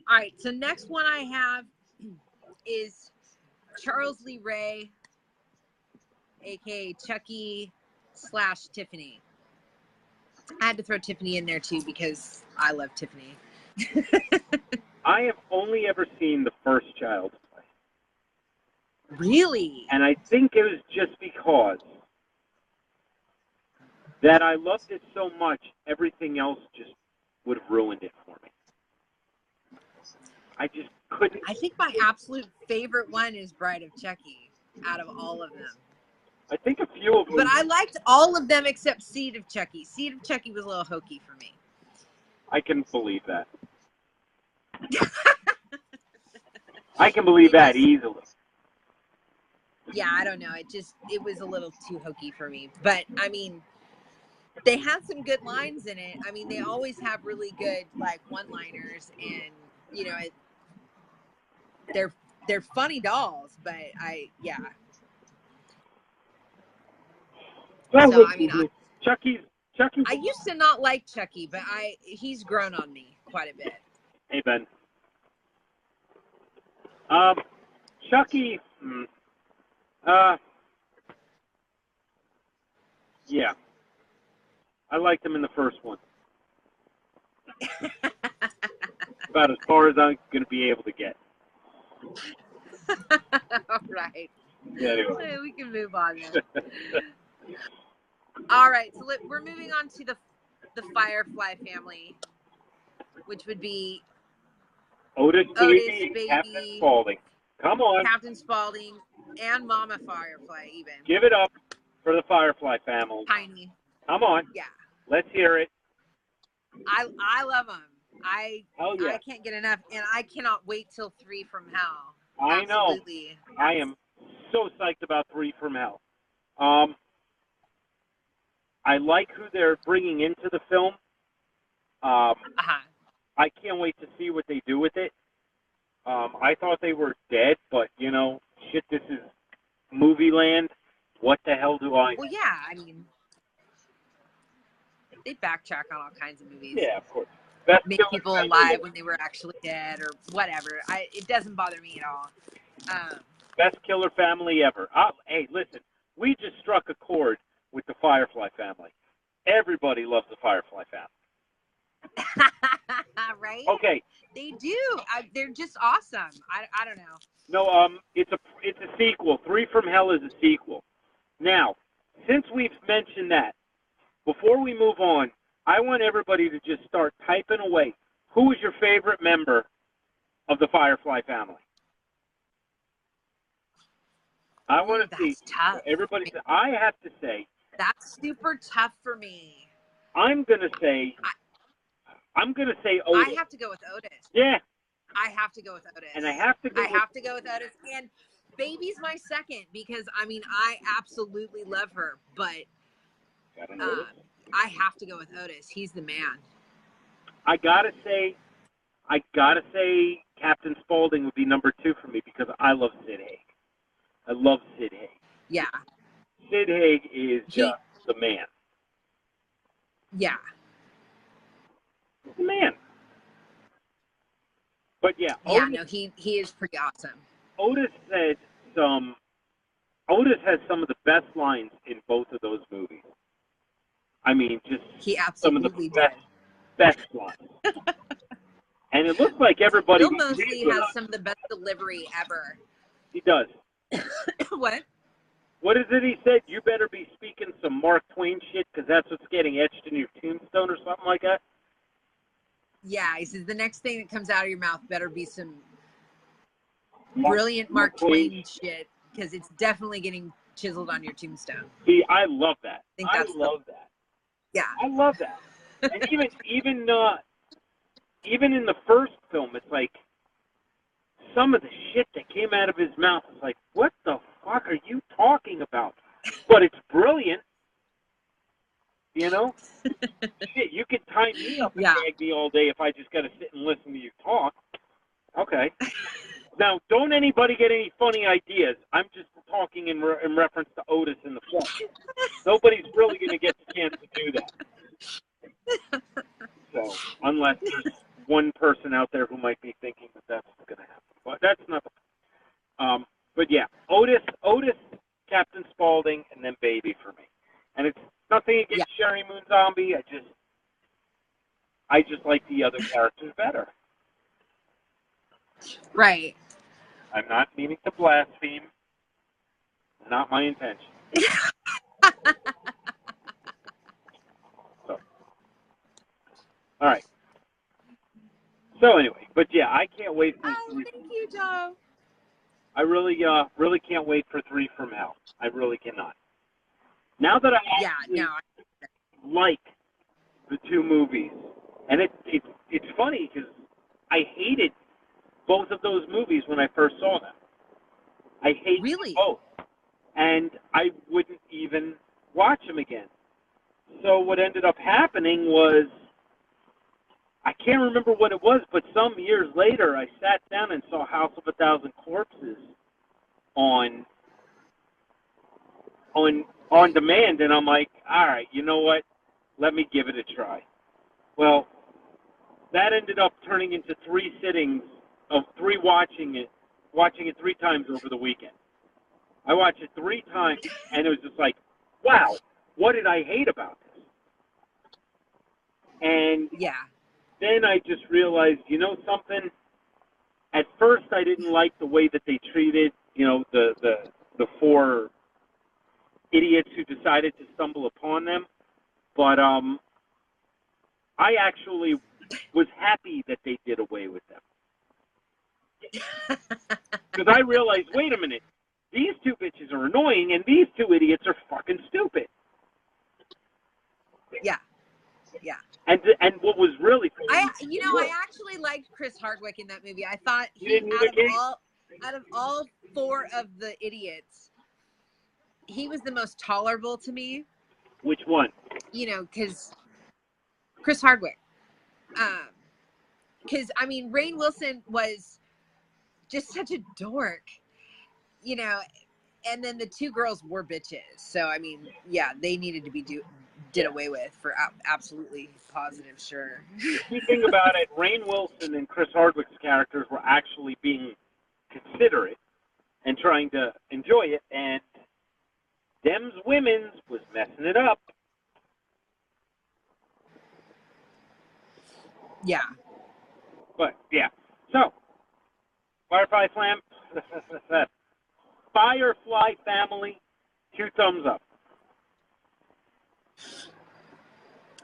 right. So next one I have is Charles Lee Ray, aka Chucky / Tiffany. I had to throw Tiffany in there too because I love Tiffany. I have only ever seen the first Child's Play. Really? And I think it was just because that I loved it so much, everything else just would have ruined it for me. I just couldn't. I think my absolute favorite one is Bride of Chucky out of all of them. I think a few of them. But I liked all of them except Seed of Chucky. Seed of Chucky was a little hokey for me. I can believe that. I can believe that easily. Yeah, I don't know. It was a little too hokey for me. But, I mean, they had some good lines in it. I mean, they always have really good, one-liners. And, they're funny dolls. But, yeah. So, I mean, Chucky. I used to not like Chucky, but he's grown on me quite a bit. Hey, Ben. Chucky. Yeah. I liked him in the first one. About as far as I'm going to be able to get. All right. Yeah, anyway. We can move on then. All right, so we're moving on to the Firefly family, which would be Otis baby, Captain Spaulding. Come on. Captain Spaulding and Mama Firefly even. Give it up for the Firefly family. Tiny. Come on. Yeah. Let's hear it. I love them. I can't get enough, and I cannot wait till 3 from Hell. I Absolutely. know. I am so psyched about 3 from Hell. I like who they're bringing into the film. I can't wait to see what they do with it. I thought they were dead, but, shit, this is movie land. What the hell do I know? Well, yeah, I mean, they backtrack on all kinds of movies. Yeah, of course. Make people alive when they were actually dead or whatever. It doesn't bother me at all. Best killer family ever. Hey, listen, we just struck a chord with the Firefly family. Everybody loves the Firefly family. Right? Okay. They do. They're just awesome. I don't know. No, it's a sequel. 3 from Hell is a sequel. Now, since we've mentioned that, before we move on, I want everybody to just start typing away. Who is your favorite member of the Firefly family? I want to see. Tough. Everybody. I have to say. That's super tough for me. I'm gonna say Otis. I have to go with Otis. Yeah. I have to go with Otis. And I have to go with Otis. And Baby's my second because, I mean, I absolutely love her. But I have to go with Otis. He's the man. I gotta say Captain Spaulding would be number 2 for me because I love Sid Haig. I love Sid Haig. Yeah. Sid Haig is just the man. Yeah. He's the man. But yeah. Yeah, Otis, no, he is pretty awesome. Otis said Otis has some of the best lines in both of those movies. I mean, just he some of the absolutely did. best lines. And it looks like everybody... Bill Moseley has some of the best delivery ever. He does. What? What is it he said? You better be speaking some Mark Twain shit because that's what's getting etched in your tombstone or something like that? Yeah, he says the next thing that comes out of your mouth better be some brilliant Mark Twain shit because it's definitely getting chiseled on your tombstone. See, I love that. I love that. Yeah. I love that. And even in the first film, it's like some of the shit that came out of his mouth is like, what the fuck are you talking about? But it's brilliant. You know? Shit, you could tie me up and gag me all day if I just got to sit and listen to you talk. Okay. Now, don't anybody get any funny ideas. I'm just talking in reference to Otis in the flesh. Nobody's really going to get the chance to do that. So, unless there's one person out there who might be thinking that that's going to happen. But that's not the... But yeah, Otis, Captain Spaulding, and then Baby for me. And it's nothing against Sherry Moon Zombie. I just like the other characters better. Right. I'm not meaning to blaspheme. Not my intention. So. All right. So anyway, but yeah, I can't wait for... thank you, Joe. I really can't wait for 3 from Hell. I really cannot. Now that I like the 2 movies, and it's funny because I hated both of those movies when I first saw them. I hated them both, and I wouldn't even watch them again. So what ended up happening was, I can't remember what it was, but some years later, I sat down and saw House of a Thousand Corpses on demand, and I'm like, all right, you know what? Let me give it a try. Well, that ended up turning into 3 sittings of 3 watching it 3 times over the weekend. I watched it 3 times, and it was just like, wow, what did I hate about this? And then I just realized, you know something? At first, I didn't like the way that they treated, you know, the 4 idiots who decided to stumble upon them. But I actually was happy that they did away with them. Because I realized, wait a minute, these 2 bitches are annoying, and these 2 idiots are fucking stupid. Yeah. Yeah. And what was really cool, I actually liked Chris Hardwick in that movie. I thought out of all 4 of the idiots, he was the most tolerable to me. Which one? You know, because Chris Hardwick. Because, I mean, Rainn Wilson was just such a dork, you know, and then the 2 girls were bitches. So, I mean, yeah, they needed to be did away with for absolutely positive, sure. If you think about it, Rainn Wilson and Chris Hardwick's characters were actually being considerate and trying to enjoy it, and them's women's was messing it up. Yeah. But, yeah. So, Firefly family, 2 thumbs up.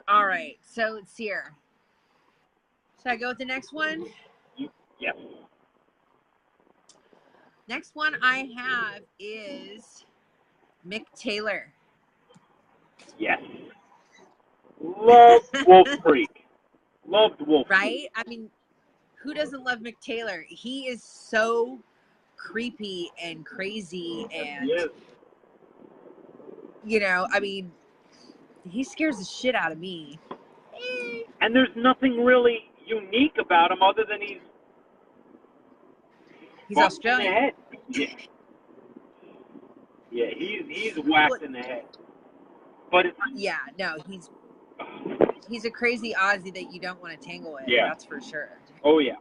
All right. So, let's see here. Should I go with the next one? Yes. Next one I have is Mick Taylor. Yes. Loved Wolf Creek. Loved Wolf Creek. Right? I mean, who doesn't love Mick Taylor? He is so creepy and crazy, and you know, I mean, he scares the shit out of me. And there's nothing really unique about him other than he's Australian. Yeah. Yeah, he's whacked in the head. But he's a crazy Aussie that you don't want to tangle with. Yeah. That's for sure. Oh yeah.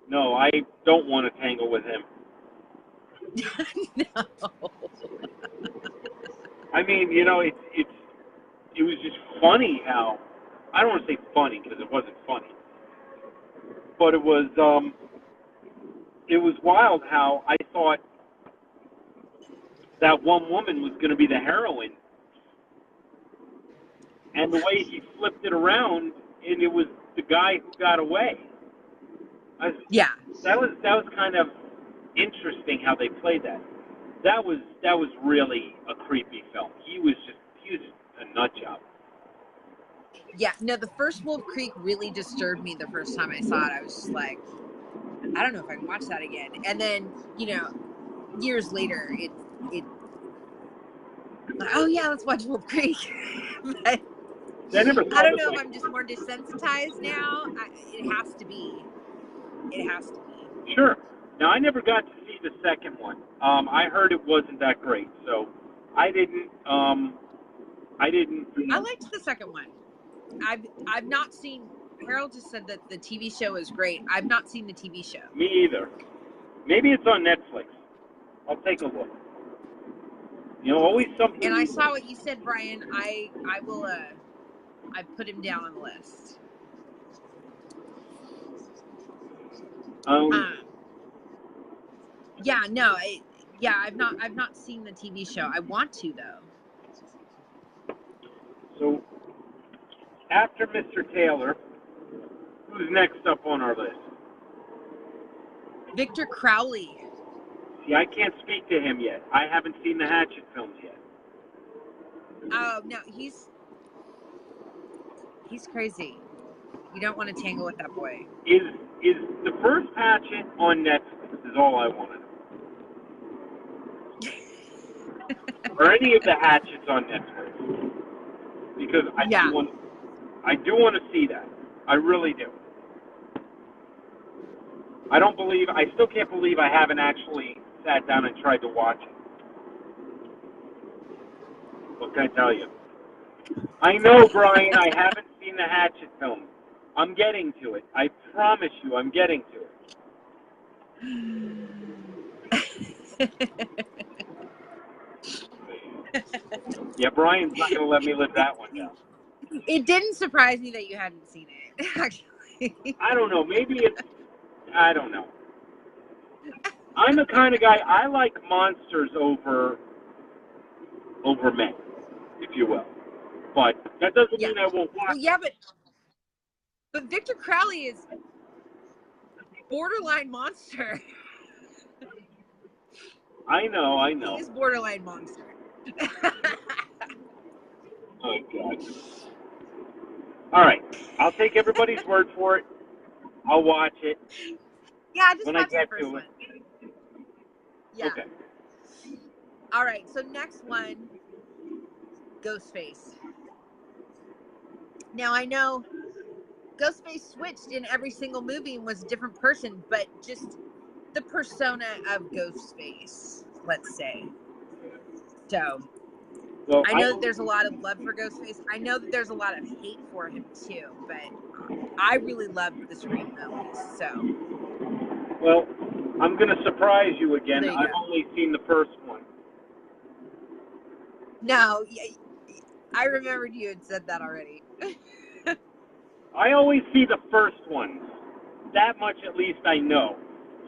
No, I don't want to tangle with him. No. I mean, you know, it was just funny how, I don't want to say funny because it wasn't funny, but it was wild how I thought that one woman was going to be the heroine, and the way he flipped it around, and it was the guy who got away. Yeah. That was kind of interesting how they played that. That was really a creepy film. He was a nut job. Yeah, no, the first Wolf Creek really disturbed me the first time I saw it. I was just like, I don't know if I can watch that again. And then, you know, years later, it like, oh yeah, let's watch Wolf Creek. But I don't know if I'm just more desensitized now. It has to be. It has to be. Sure. Now, I never got to see the second one. I heard it wasn't that great, so I didn't. I liked the second one. I've not seen. Harold just said that the TV show is great. I've not seen the TV show. Me either. Maybe it's on Netflix. I'll take a look. You know, always something. And I saw what you said, Brian. I will. I put him down on the list. Yeah, no, I've not seen the TV show. I want to though. So, after Mr. Taylor, who's next up on our list? Victor Crowley. See, I can't speak to him yet. I haven't seen the Hatchet films yet. Oh no, he's crazy. You don't want to tangle with that boy. Is the first Hatchet on Netflix? Is all I want to know. Or any of the Hatchets on Netflix? Because I do want to see that. I really do. I still can't believe I haven't actually sat down and tried to watch it. What can I tell you? I know, Brian, I haven't seen the Hatchet film. I'm getting to it. I promise you, I'm getting to it. Yeah, Brian's not going to let me live that one down. It didn't surprise me that you hadn't seen it, actually. I don't know. Maybe it's... I don't know. I'm the kind of guy... I like monsters over men, if you will. But that doesn't mean I won't watch. Well, yeah, but Victor Crowley is borderline monster. I know. He is borderline monster. Oh, God. All right. I'll take everybody's word for it. I'll watch it. Yeah, just when watch I get the first to one. it. Yeah. Okay. All right. So next one, Ghostface. Now I know Ghostface switched in every single movie and was a different person, but just the persona of Ghostface, let's say. So, well, I know that there's a lot of love for Ghostface. I know that there's a lot of hate for him too, but I really loved the Scream movies. So, well, I'm going to surprise you again. I've only seen the first one. No, I remembered you had said that already. I always see the first ones. That much at least I know.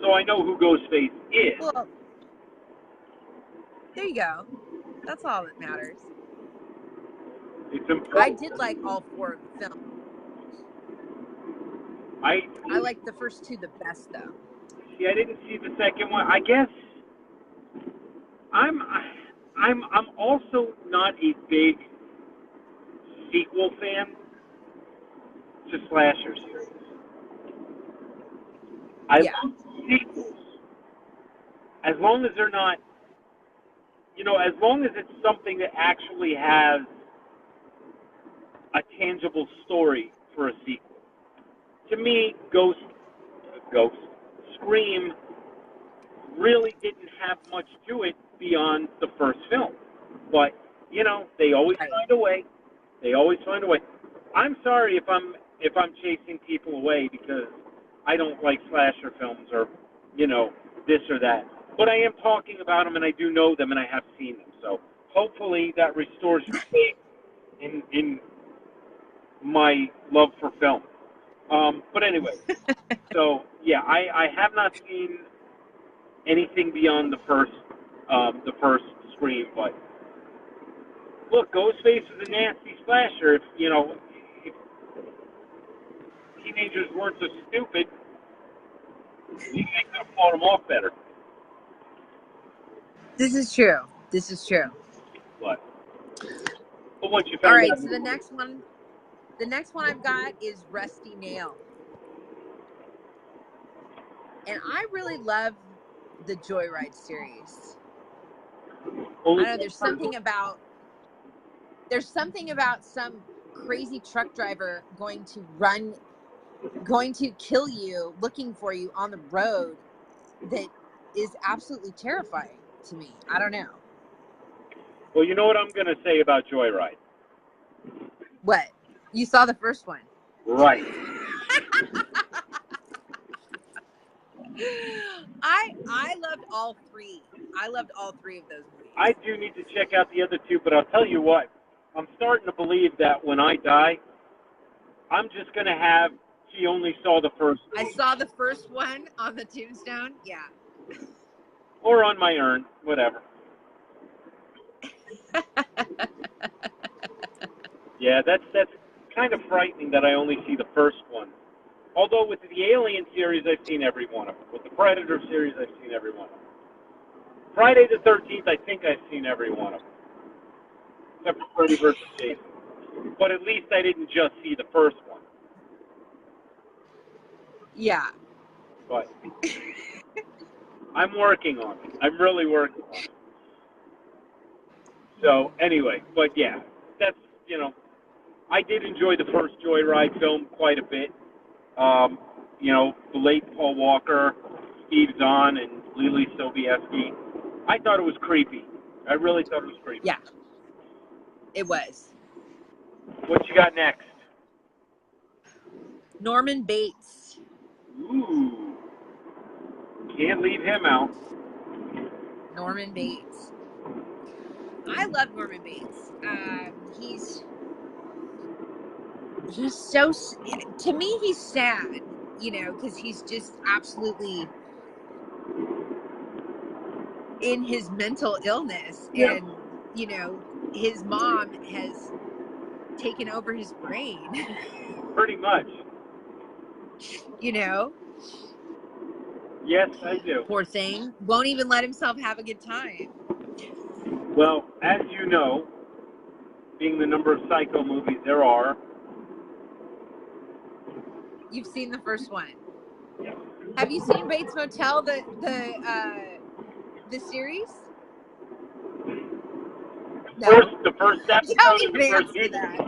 So I know who Ghostface is. Well, there you go. That's all that matters. It's important. I did like all four of the films. I liked the first two the best, though. See, I didn't see the second one. I guess I'm also not a big sequel fan to slasher series. I love sequels. As long as they're not, as long as it's something that actually has a tangible story for a sequel. To me, Scream really didn't have much to it beyond the first film. But, they always find a way. They always find a way. I'm sorry if I'm chasing people away because I don't like slasher films or, this or that. But I am talking about them, and I do know them, and I have seen them. So hopefully that restores your faith in my love for film. But anyway, so yeah, I have not seen anything beyond the first Scream. But look, Ghostface is a nasty slasher. If teenagers weren't so stupid, you could have fought them off better. This is true. But once you all found right, out, so the next one I've got is Rusty Nail. And I really love the Joyride series. I know there's something about some crazy truck driver going to kill you, looking for you on the road, that is absolutely terrifying to me. I don't know. Well, you know what I'm going to say about Joyride? What? You saw the first one. Right. I loved all three. I loved all three of those movies. I do need to check out the other two, but I'll tell you what. I'm starting to believe that when I die, I'm just going to have he only saw the first one. I saw the first one on the tombstone. Yeah. Or on my urn, whatever. Yeah, that's kind of frightening that I only see the first one. Although with the Alien series, I've seen every one of them. With the Predator series, I've seen every one of them. Friday the 13th, I think I've seen every one of them. Except for Freddy vs. Jason. But at least I didn't just see the first one. Yeah. But I'm working on it. I'm really working on it. So, anyway, but yeah, that's, I did enjoy the first Joyride film quite a bit. The late Paul Walker, Steve Zahn, and Lily Sobieski. I thought it was creepy. I really thought it was creepy. Yeah. It was. What you got next? Norman Bates. Ooh. Can't leave him out. Norman Bates. I love Norman Bates. He's so, to me, he's sad, because he's just absolutely in his mental illness. Yeah. And, his mom has taken over his brain. Pretty much. Yes, I do. Poor thing. Won't even let himself have a good time. Well, as you know, being the number of Psycho movies there are. You've seen the first one. Yeah. Have you seen Bates Motel, the series? No. The first episode of the first season.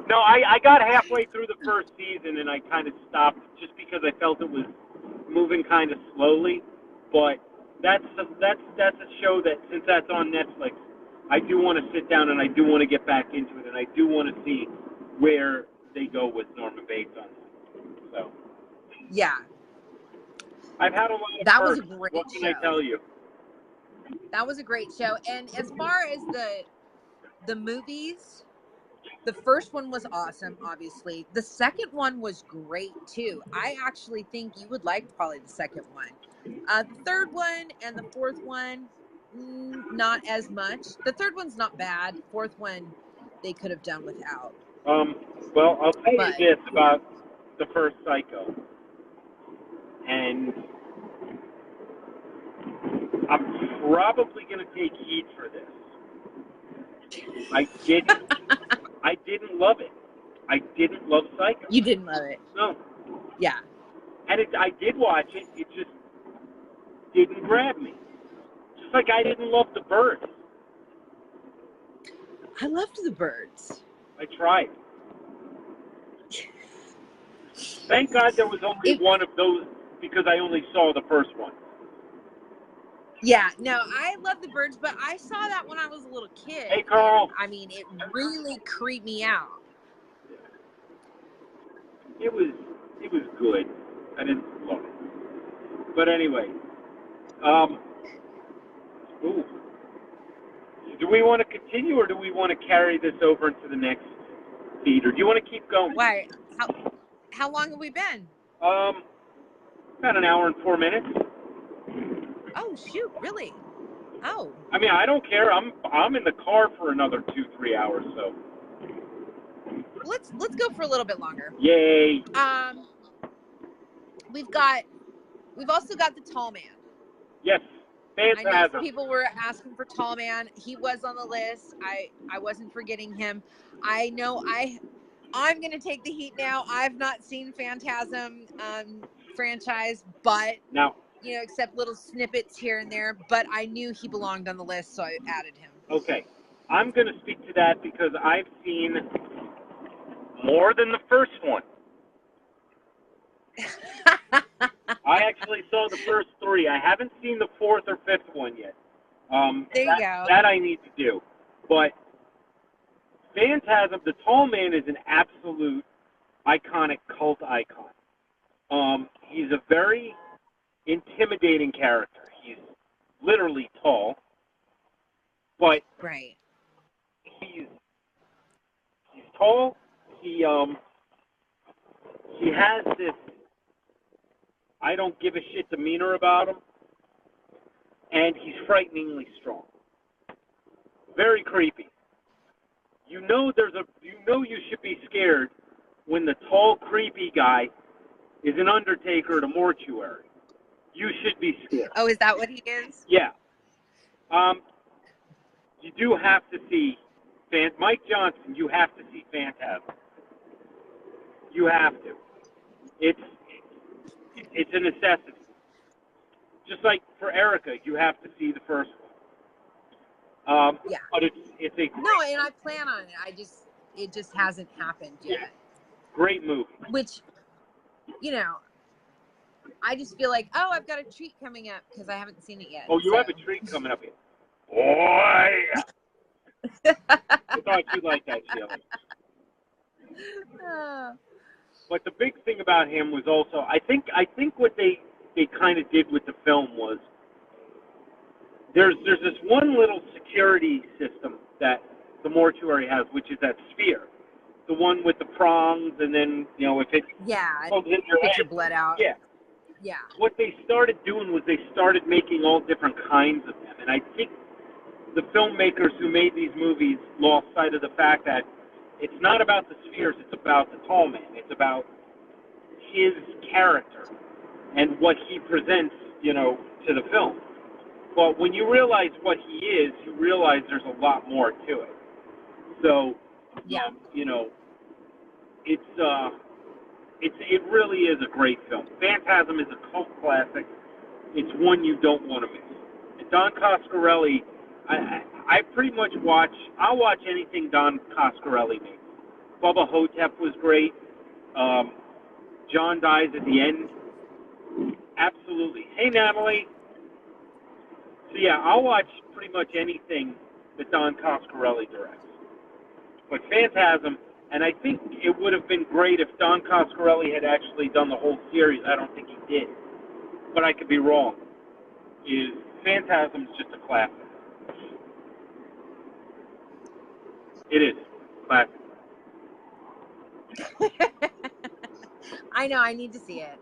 No, I got halfway through the first season and I kind of stopped just because I felt it was moving kind of slowly. But that's a show that, since that's on Netflix, I do want to sit down and I do want to get back into it, and I do want to see where they go with Norman Bates on it. So. Yeah. I've had a lot of that perks. was a great What can show. I tell you? That was a great show. And as far as the movies, the first one was awesome, obviously. The second one was great, too. I actually think you would like probably the second one. The third one and the fourth one, not as much. The third one's not bad. Fourth one, they could have done without. Well, I'll tell you this about the first Psycho. And I'm probably going to take heat for this. I didn't love it. I didn't love Psycho. You didn't love it? No. Yeah. And I did watch it. It just didn't grab me. Just like I didn't love The Birds. I loved The Birds. I tried. Thank God there was only one of those, because I only saw the first one. Yeah, no, I love The Birds, but I saw that when I was a little kid. Hey, Carl. I mean, it really creeped me out. It was good. I didn't love it. But anyway, Ooh. Do we want to continue, or do we want to carry this over into the next feed, or do you want to keep going? Why? How long have we been? About an hour and 4 minutes. Oh shoot! Really? Oh. I mean, I don't care. I'm in the car for another 2-3 hours, so. Let's go for a little bit longer. Yay! We've also got the Tall Man. Yes, Phantasm. I know some people were asking for Tall Man. He was on the list. I wasn't forgetting him. I know I'm gonna take the heat now. I've not seen Phantasm franchise, but now, except little snippets here and there. But I knew he belonged on the list, so I added him. Okay, I'm gonna speak to that because I've seen more than the first one. I actually saw the first 3. I haven't seen the 4th or 5th one yet. There you go. That I need to do. But Phantasm, the Tall Man, is an absolute iconic cult icon. He's a very intimidating character. He's literally tall, but right. He's tall. He has this I don't give a shit demeanor about him, and he's frighteningly strong. Very creepy. You know you should be scared when the tall, creepy guy is an undertaker at a mortuary. You should be scared. Oh, is that what he is? Yeah. You do have to see Mike Johnson. You have to see Phantasm. You have to. It's a necessity. Just like for Erica, you have to see the first one. Yeah. But it's a no, and I plan on it. It just hasn't happened yet. Yeah. Great movie. Which, I just feel like, oh, I've got a treat coming up because I haven't seen it yet. Oh, you have a treat coming up here. Boy! I thought you'd like that, Shelly. But the big thing about him was also, I think what they kind of did with the film was, there's this one little security system that the mortuary has, which is that sphere. The one with the prongs, and then, if it goes in your head, your blood out. Yeah. Yeah. What they started doing was they started making all different kinds of them. And I think the filmmakers who made these movies lost sight of the fact that it's not about the spheres, it's about the Tall Man. It's about his character and what he presents, to the film. But when you realize what he is, you realize there's a lot more to it. So, it really is a great film. Phantasm is a cult classic. It's one you don't want to miss. And Don Coscarelli, I pretty much I'll watch anything Don Coscarelli makes. Bubba Hotep was great. John dies at the end. Absolutely. Hey, Natalie. So, yeah, I'll watch pretty much anything that Don Coscarelli directs. But Phantasm, and I think it would have been great if Don Coscarelli had actually done the whole series. I don't think he did. But I could be wrong. Phantasm is just a classic. It is. Classic. I know. I need to see it.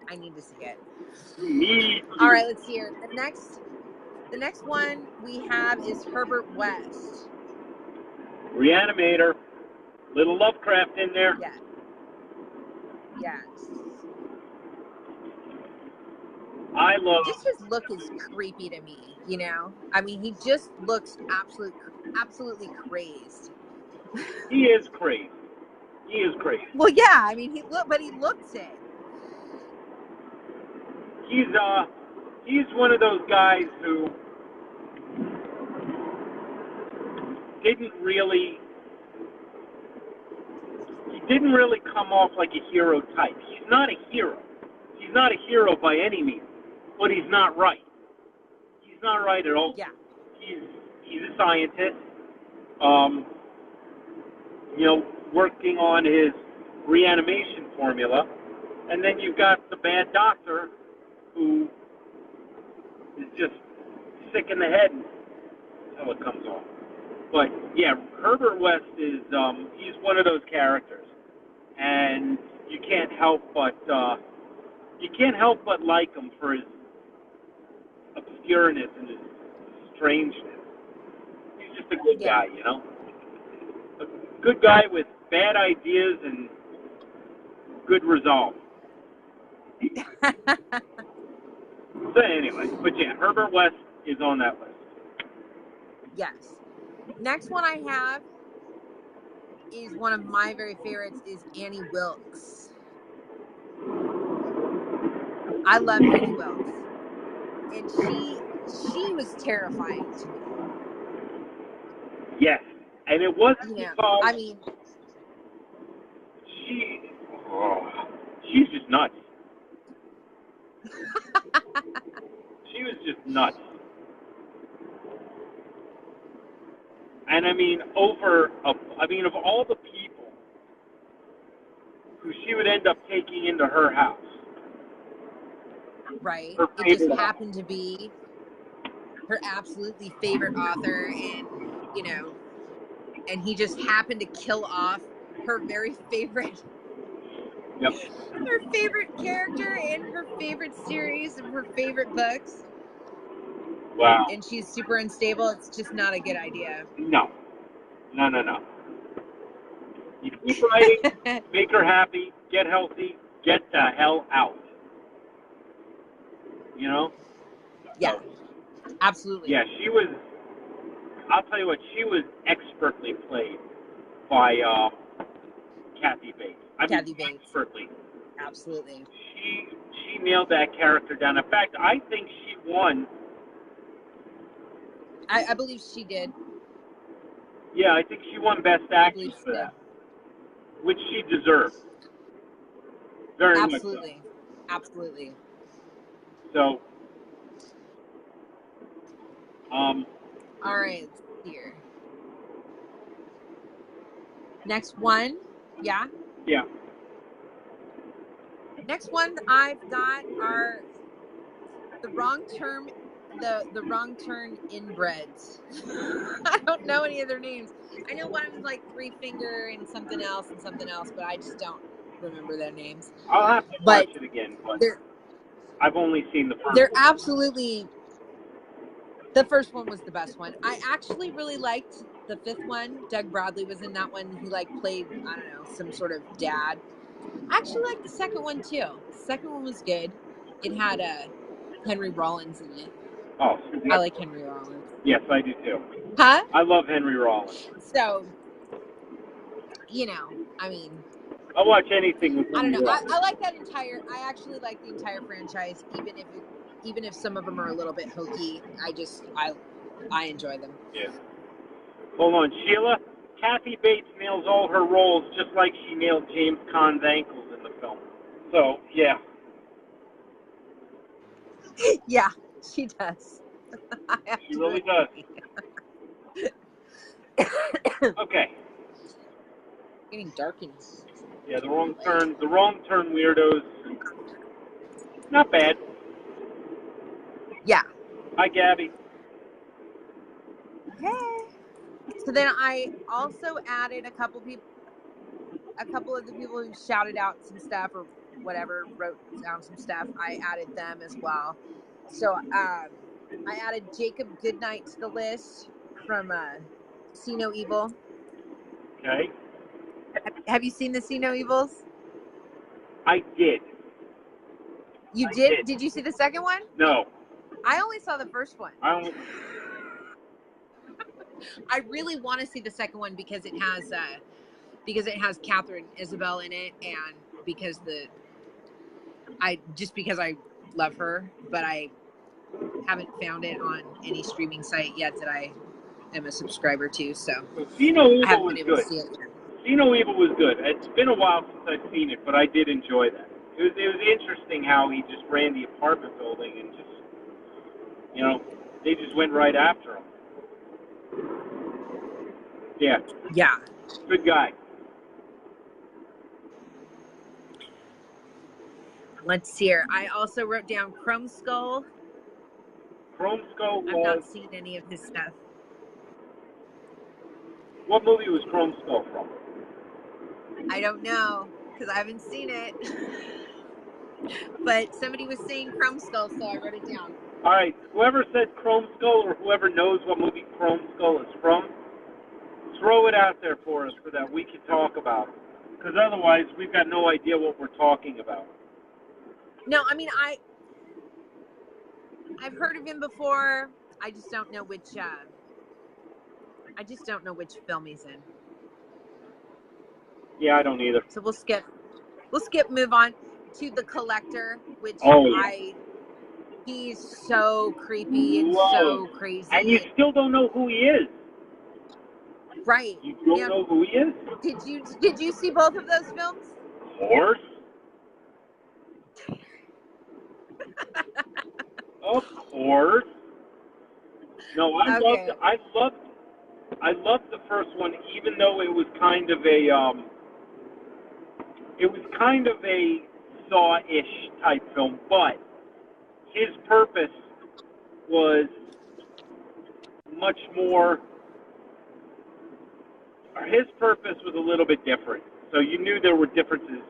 You All right, let's hear it. The next one we have is Herbert West. Reanimator. Little Lovecraft in there. Yeah. Yes. Just his look is creepy to me, I mean, he just looks absolutely crazed. He is crazy. Well, yeah, I mean, he looks it. He's one of those guys who didn't really come off like a hero type. He's not a hero. He's not a hero by any means, but he's not right. He's not right at all. Yeah. He's a scientist, working on his reanimation formula, and then you've got the bad doctor who is just sick in the head how it comes off. But yeah, Herbert West is he's one of those characters, and you can't help but like him for his obscureness and his strangeness. He's just a good guy, you know. A good guy with bad ideas and good resolve. So anyway, but yeah, Herbert West is on that list. Yes. Next one I have is one of my very favorites is Annie Wilkes. I love Annie Wilkes. And she was terrifying to me. Yes. And it wasn't because I mean she's just nuts. She was just nuts. And I mean, of all the people who she would end up taking into her house. Right. It just happened to be her absolutely favorite author, and, and he just happened to kill off her very favorite, her favorite character in her favorite series of her favorite books. Wow. And she's super unstable. It's just not a good idea. No. You keep writing, make her happy, get healthy, get the hell out. You know? Yeah. So, absolutely. Yeah, I'll tell you what, she was expertly played by Kathy Bates. Kathy Bates. Expertly. Absolutely. She nailed that character down. In fact, I think she won. I believe she did. Yeah, I think she won Best Actress for that, which she deserved. Very much so. Absolutely. So, all right, let's see here. Next one, yeah. Next one I've got are the wrong turn inbreds. I don't know any of their names. I know one was like Three Finger and something else, but I just don't remember their names. I'll have to watch it again, but I've only seen the first. They're absolutely. The first one was the best one. I actually really liked the fifth one. Doug Bradley was in that one. He played, I don't know, some sort of dad. I actually liked the second one too. The second one was good. It had Henry Rollins in it. Oh, I like Henry Rollins. Yes, I do too. Huh? I love Henry Rollins. So, I'll watch anything with Henry Rollins. I like that I actually like the entire franchise, even if some of them are a little bit hokey. I enjoy them. Yeah. Hold on, Sheila. Kathy Bates nails all her roles just like she nailed James Caan's ankles in the film. So, yeah. Yeah, she does. She really does. Okay. Getting dark in. Yeah, the wrong turn weirdos. Not bad. Yeah. Hi, Gabby. Hey. So then I also added a couple of the people who shouted out some stuff or whatever, wrote down some stuff. I added them as well. So I added Jacob Goodnight to the list from See No Evil. Okay. Have you seen the See No Evils? I did. You did? Did you see the second one? No. I only saw the first one. I really want to see the second one because it has Catherine Isabel in it, and because I love her, but I haven't found it on any streaming site yet that I am a subscriber to. So See No Evil I haven't was been able good. to see it yet. See No Evil was good. It's been a while since I've seen it, but I did enjoy that. It was interesting how he just ran the apartment building and just, they just went right after him. Yeah. Yeah. Good guy. Let's see here. I also wrote down Chrome Skull. Chrome Skull I've not seen any of his stuff. What movie was Chrome Skull from? I don't know, because I haven't seen it. But somebody was saying Chrome Skull, so I wrote it down. All right, whoever said Chrome Skull or whoever knows what movie Chrome Skull is from, throw it out there for us so that we can talk about it. Because otherwise, we've got no idea what we're talking about. No, I mean, I've heard of him before. I just don't know which. I just don't know which film he's in. Yeah, I don't either. So we'll skip. Move on to The Collector, which he's so creepy and so crazy. And you still don't know who he is. Right. You don't know who he is? Did you see both of those films? Of course. Of course. No, I loved the first one, even though it was kind of a Saw-ish type film, but his purpose was much more. His purpose was a little bit different, so you knew there were differences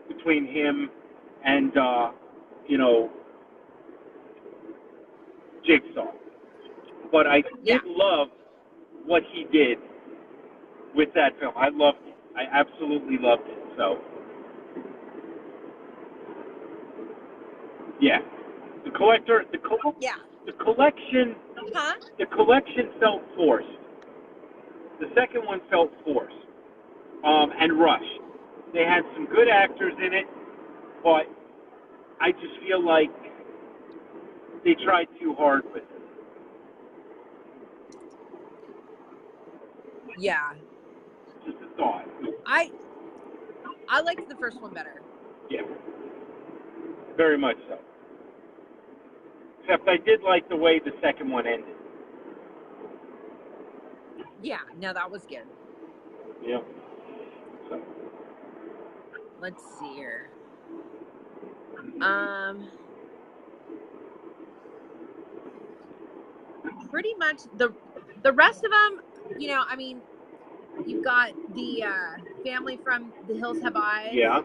between him and Jigsaw. But I did love what he did with that film. I loved it. I absolutely loved it. So, yeah, The Collector. The collection. Huh? The collection felt forced. The second one felt forced and rushed. They had some good actors in it, but I just feel like they tried too hard with it. Yeah. Just a thought. I liked the first one better. Yeah. Very much so. Except I did like the way the second one ended. Yeah, no, that was good. Yeah. So. Let's see here. Pretty much the rest of them, I mean, you've got the family from The Hills Have Eyes. Yeah.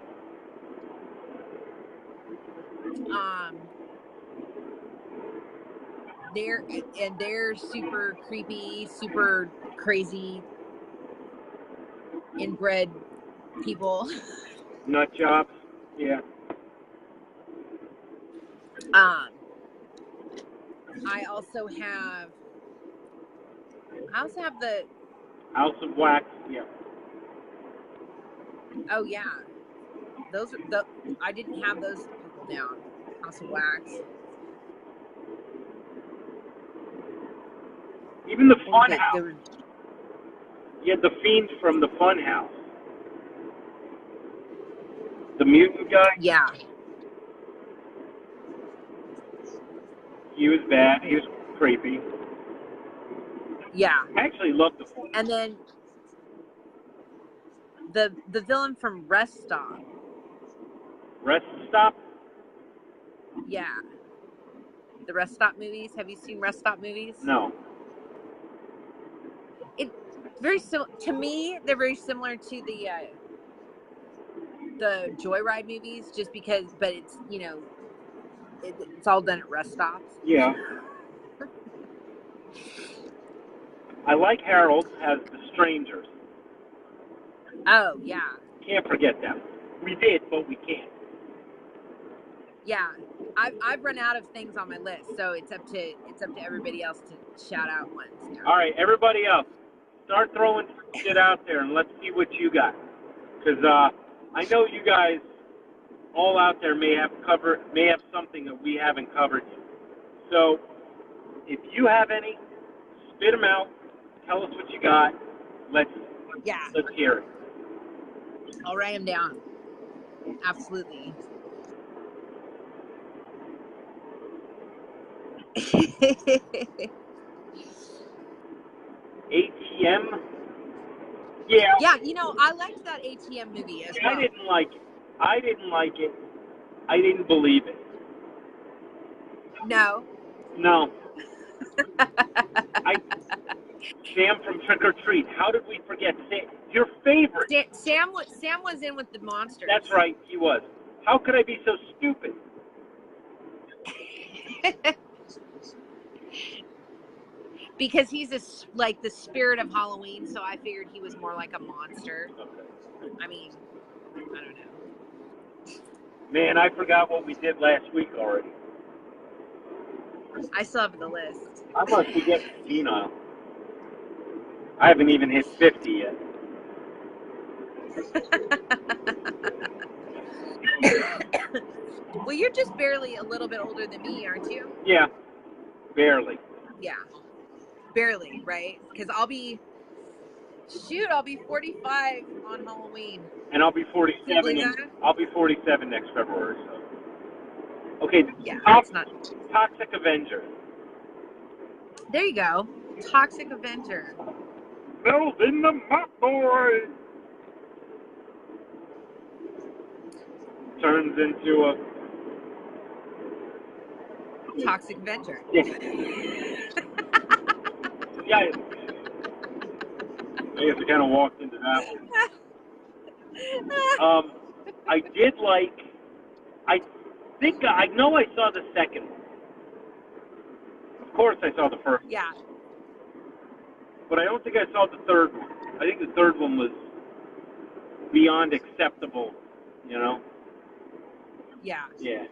They're super creepy, super crazy, inbred people. Nut jobs. Yeah. I also have the House of Wax. Yeah. Oh yeah, those are I didn't have those people down. House of Wax. Even the Fun House. You had the Fiend from the Fun House. The mutant guy. Yeah. He was bad. He was creepy. Yeah. I actually loved the Fun House. And then the villain from Rest Stop. Rest Stop? Yeah. The Rest Stop movies. Have you seen Rest Stop movies? No. Very similar to me. They're very similar to the Joyride movies, just because. But it's it's all done at rest stops. Yeah. I like Harold as the Strangers. Oh yeah. Can't forget them. We did, but we can't. Yeah, I've run out of things on my list, so it's up to everybody else to shout out ones. Now. All right, everybody else, start throwing shit out there and let's see what you got. Because I know you guys all out there may have something that we haven't covered yet. So if you have any, spit them out. Tell us what you got. Let's hear it. I'll write them down. Absolutely. ATM? Yeah. Yeah, I liked that ATM movie as well. I didn't like it. I didn't believe it. No. No. Sam from Trick or Treat. How did we forget Sam? Your favorite. Sam was in with the monsters. That's right, he was. How could I be so stupid? Because he's like the spirit of Halloween, so I figured he was more like a monster. Okay. I mean, I don't know. Man, I forgot what we did last week already. I still have the list. I must be getting senile. I haven't even hit 50 yet. Well, you're just barely a little bit older than me, aren't you? Yeah, barely. Yeah, barely, right? Because I'll be 45 on Halloween. And I'll be 47. I'll be 47 next February. So. Okay. Yeah, that's not Toxic Avenger. There you go. Toxic Avenger. Melvin the Mop Boy turns into a Toxic Avenger. Yeah. Yeah. I guess I kind of walked into that one. I did like. I know I saw the second one. Of course, I saw the first. Yeah. But I don't think I saw the third one. I think the third one was beyond acceptable. You know. Yeah. Yeah.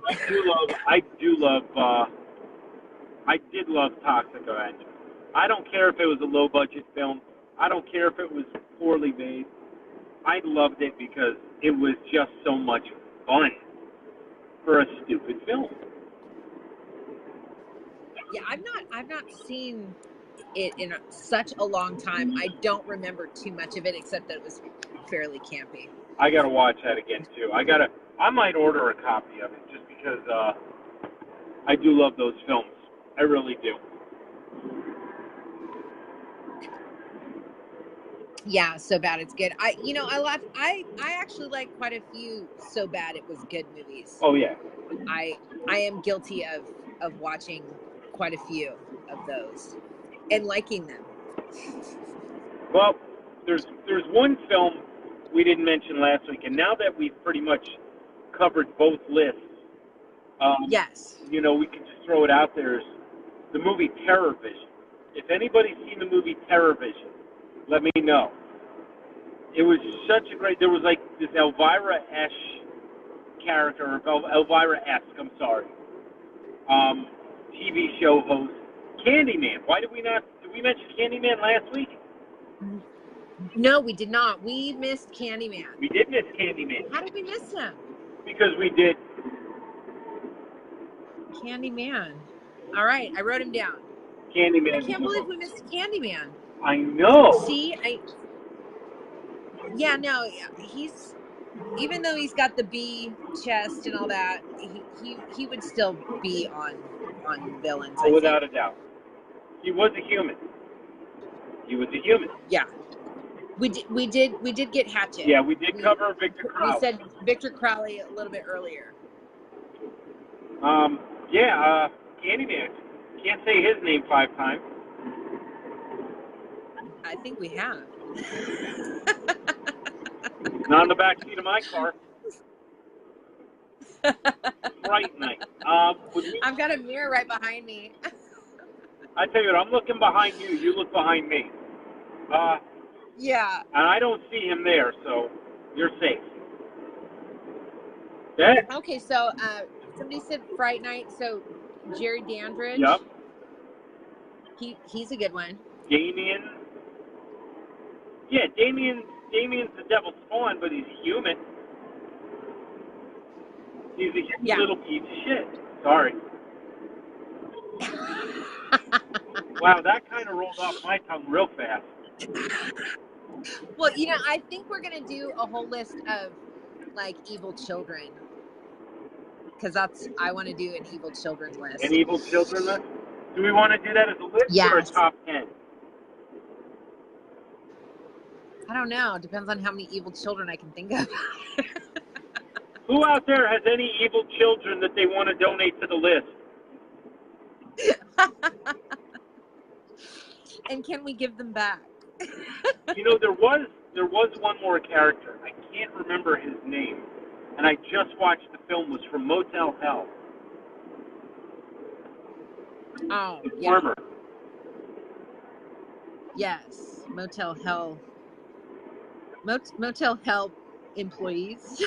I did love Toxic Avenger. I don't care if it was a low-budget film. I don't care if it was poorly made. I loved it because it was just so much fun for a stupid film. Yeah, I've not seen it in such a long time. I don't remember too much of it except that it was fairly campy. I gotta watch that again too. I might order a copy of it just because I do love those films. I really do. Yeah, So Bad It's Good. I actually like quite a few So Bad It Was Good movies. Oh yeah. I am guilty of watching quite a few of those and liking them. Well, there's one film we didn't mention last week, and now that we've pretty much covered both lists, yes, we can just throw it out there. Is the movie Terror Vision. If anybody's seen the movie Terror Vision, let me know. It was such a great. There was like this Elvira-esque character, Elvira-esque. I'm sorry. TV show host, Candyman. Why did we mention Candyman last week? No, we did not. We missed Candyman. We did miss Candyman. How did we miss him? Because we did. Candyman. All right, I wrote him down. Candyman. I can't believe we missed Candyman. I know. See, he's, even though he's got the B chest and all that, he would still be on villains. Oh, without a doubt. He was a human. Yeah. We did get Hatchet. Yeah, we did cover Victor Crowley. We said Victor Crowley a little bit earlier. Candyman. Can't say his name 5 times. I think we have. Not in the back seat of my car. Fright Night. I've got a mirror right behind me. I tell you what, I'm looking behind you. You look behind me. Yeah. And I don't see him there, so you're safe. Yeah. Okay, so somebody said Fright Night, so Jerry Dandridge. Yep. He's a good one. Damien. Yeah, Damien's the devil's spawn, but he's human. He's a little piece of shit. Sorry. Wow, that kind of rolled off my tongue real fast. Well, I think we're going to do a whole list of, like, evil children. Because I want to do an evil children list. An evil children list? Do we want to do that as a list or a top 10? I don't know. Depends on how many evil children I can think of. Who out there has any evil children that they want to donate to the list? And can we give them back? You know, there was one more character. I can't remember his name, and I just watched the film. Was from Motel Hell. Oh, The yeah. farmer. Yes, Motel Hell. Motel Hell employees,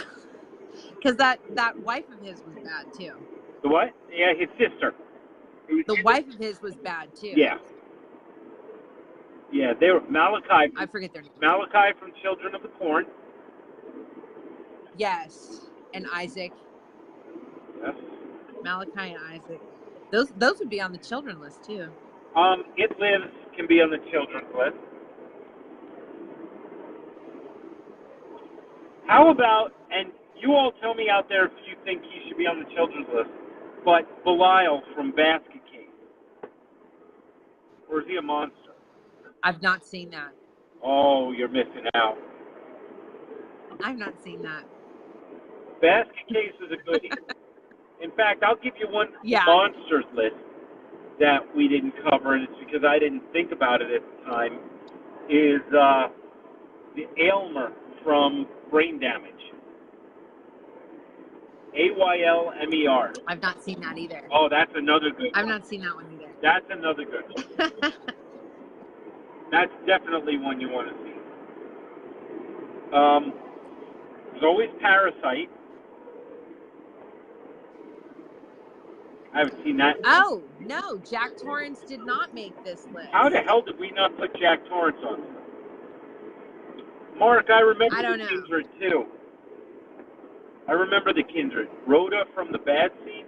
because that wife of his was bad too. The what? Yeah, his sister. The wife of his was bad too. Yeah. Yeah, they were Malachi. I forget their names. Malachi from Children of the Corn. Yes, and Isaac. Yes. Malachi and Isaac. Those would be on the children list too. It Lives can be on the children's list. How about, and you all tell me out there if you think he should be on the children's list, but Belial from Basket Case. Or is he a monster? I've not seen that. Oh, you're missing out. I've not seen that. Basket Case is a goodie. In fact, I'll give you one Yeah. monsters list that we didn't cover, and it's because I didn't think about it at the time, is the Aylmer from Brain Damage. Aylmer. I've not seen that either. Oh, that's another good one. I've not seen that one either. That's another good one. That's definitely one you want to see. There's always Parasite. I haven't seen that. Oh, no. Jack Torrance did not make this list. How the hell did we not put Jack Torrance on? Mark, I remember I don't the know. Kindred, too. I remember the Kindred. Rhoda from the Bad Seed.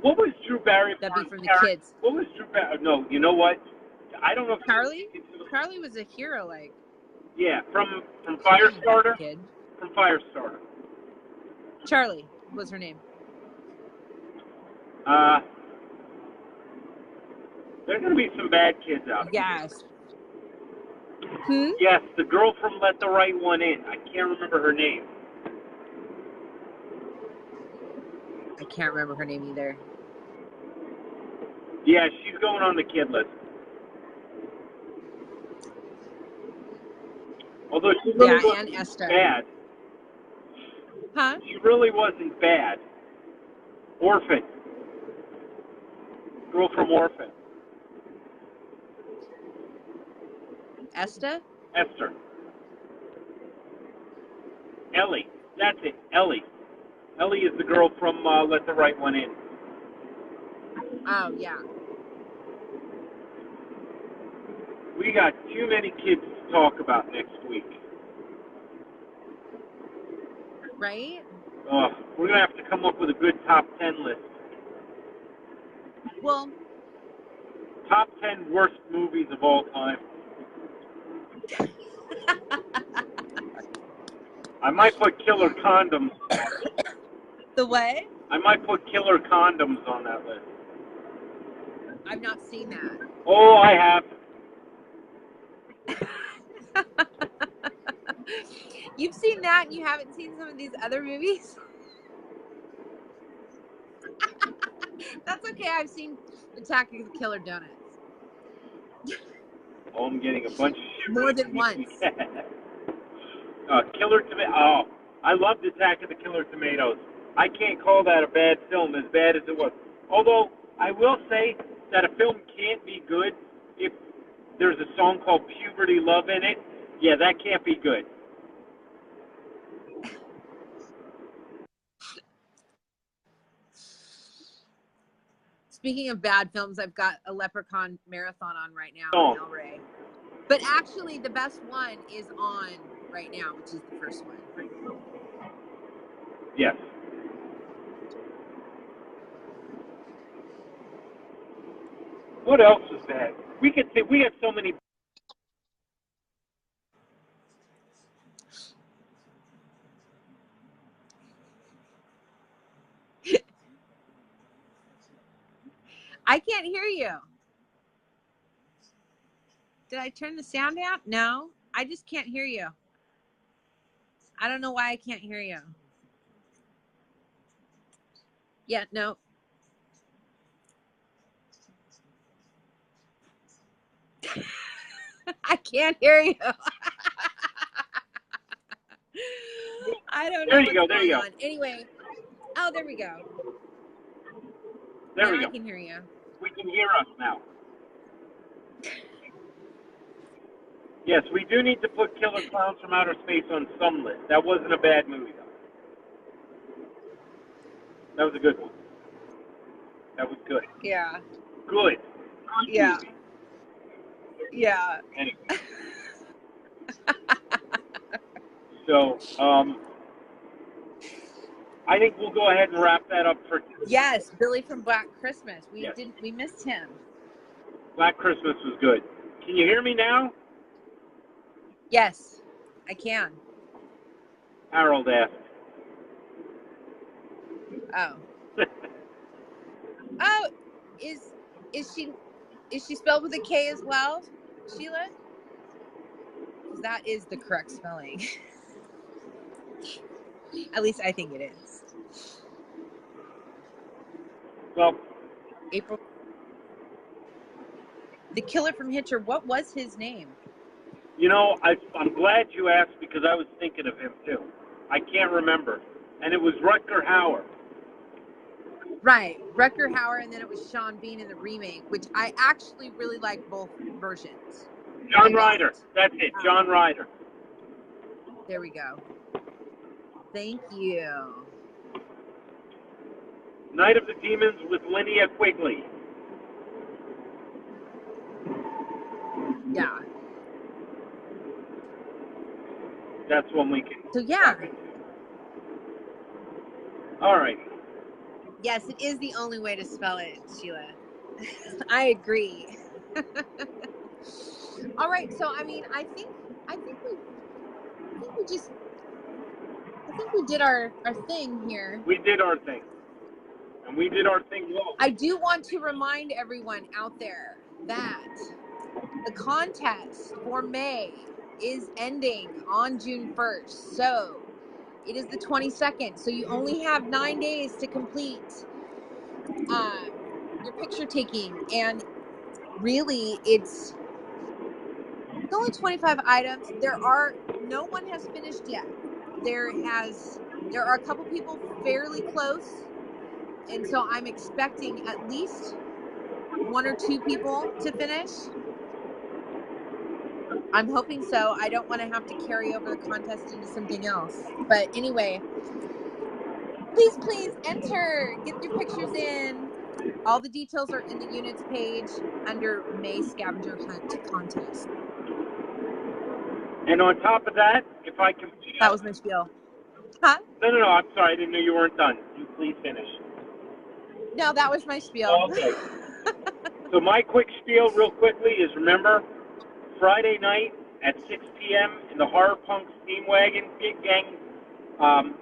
What was Drew Barrymore's That'd be from the character? kids. What was Drew Barrymore? No, you know what? I don't know if Carly? Carly was a hero, like. Yeah, from Firestarter. Kid. From Firestarter. Charlie was her name. There's going to be some bad kids out there. Yes. Hmm? Yes, the girl from Let the Right One In. I can't remember her name. I can't remember her name either. Yeah, she's going on the kid list. Although she really wasn't and Esther. bad. Huh? She really wasn't bad. Orphan. Girl from Orphan. Esther? Esther. Ellie. That's it. Ellie. Ellie is the girl from Let the Right One In. Oh, yeah. We got too many kids to talk about next week. Right? We're going to have to come up with a good top 10 list. Well, Top 10 worst movies of all time. I might put Killer Condoms. the what? I might put Killer Condoms on that list. I've not seen that. Oh, I have. You've seen that and you haven't seen some of these other movies? That's okay. I've seen Attack of the Killer Donuts. Oh, I'm getting a bunch of shit. More than once. Killer Tomato. Oh, I loved Attack of the Killer Tomatoes. I can't call that a bad film, as bad as it was. Although, I will say that a film can't be good if there's a song called Puberty Love in it. Yeah, that can't be good. Speaking of bad films, I've got a Leprechaun marathon on right now in El Rey. But actually, the best one is on right now, which is the first one. Yes. What else is bad? We could say we have so many. I can't hear you. Did I turn the sound down? No, I just can't hear you. I don't know why I can't hear you. Yeah, no. I can't hear you. I don't know. There you go. There you go. Anyway, oh, there we go. There we now go. I can hear you. We can hear us now. Yes, we do need to put Killer Clowns from Outer Space on some list. That wasn't a bad movie, though. That was a good one. That was good. Yeah. Good. Yeah. Movie. Yeah. Anyway. So, I think we'll go ahead and wrap that up for today. Yes, Billy from Black Christmas. Yes. We missed him. Black Christmas was good. Can you hear me now? Yes, I can. Harold asked. Oh. Oh, is she spelled with a K as well, Sheila? Because that is the correct spelling. At least I think it is. Well, April. The killer from Hitcher, what was his name? you know, I'm glad you asked because I was thinking of him too. I can't remember. And it was Rutger Hauer. Right, Rutger Hauer, and then it was Sean Bean in the remake, which I actually really like both versions. John Ryder. That's it, John Ryder. There we go. Thank you. Night of the Demons with Linnea Quigley. Yeah. That's when we can. So yeah. All right. Yes, it is the only way to spell it, Sheila. I agree. All right, so I mean, I think we did our thing here. We did our thing. And we did our thing well. I do want to remind everyone out there that the contest for May is ending on June 1st. So it is the 22nd. So you only have 9 days to complete your picture taking. And really, it's only 25 items. No one has finished yet. There are a couple people fairly close. And so I'm expecting at least 1 or 2 people to finish. I'm hoping so. I don't want to have to carry over the contest into something else. But anyway, please enter. Get your pictures in. All the details are in the units page under May Scavenger Hunt Contest. And on top of that, if I can... That was my spiel. Huh? No, I'm sorry. I didn't know you weren't done. You please finish. No, that was my spiel. Okay. So my quick spiel real quickly is, remember, Friday night at 6 p.m. in the Horror Punk Steam Wagon Gig Gang,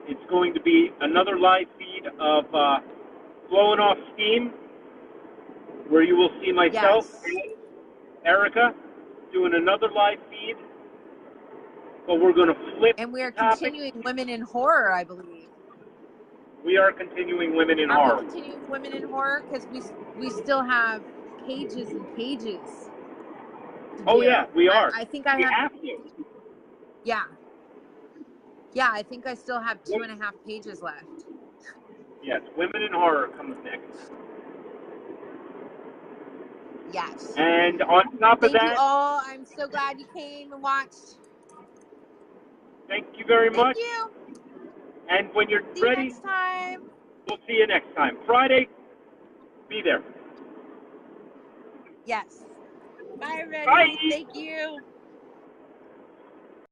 it's going to be another live feed of Blowing Off Steam, where you will see myself, Erica, doing another live feed. But we're going to flip. And we are continuing Women in Horror, I believe. We are continuing Women in Are Horror. we continuing Women in Horror? Because we still have pages and pages. Oh, yeah, we are. I think I have to. Yeah. Yeah, I think I still have 2.5 pages left. Yes, Women in Horror comes next. Yes. And on top of that... Thank you all. I'm so glad you came and watched. Thank you very much. Thank you. And when you're See ready, you next time. We'll see you next time. Friday, be there. Yes. Bye, everybody. Bye. Thank you.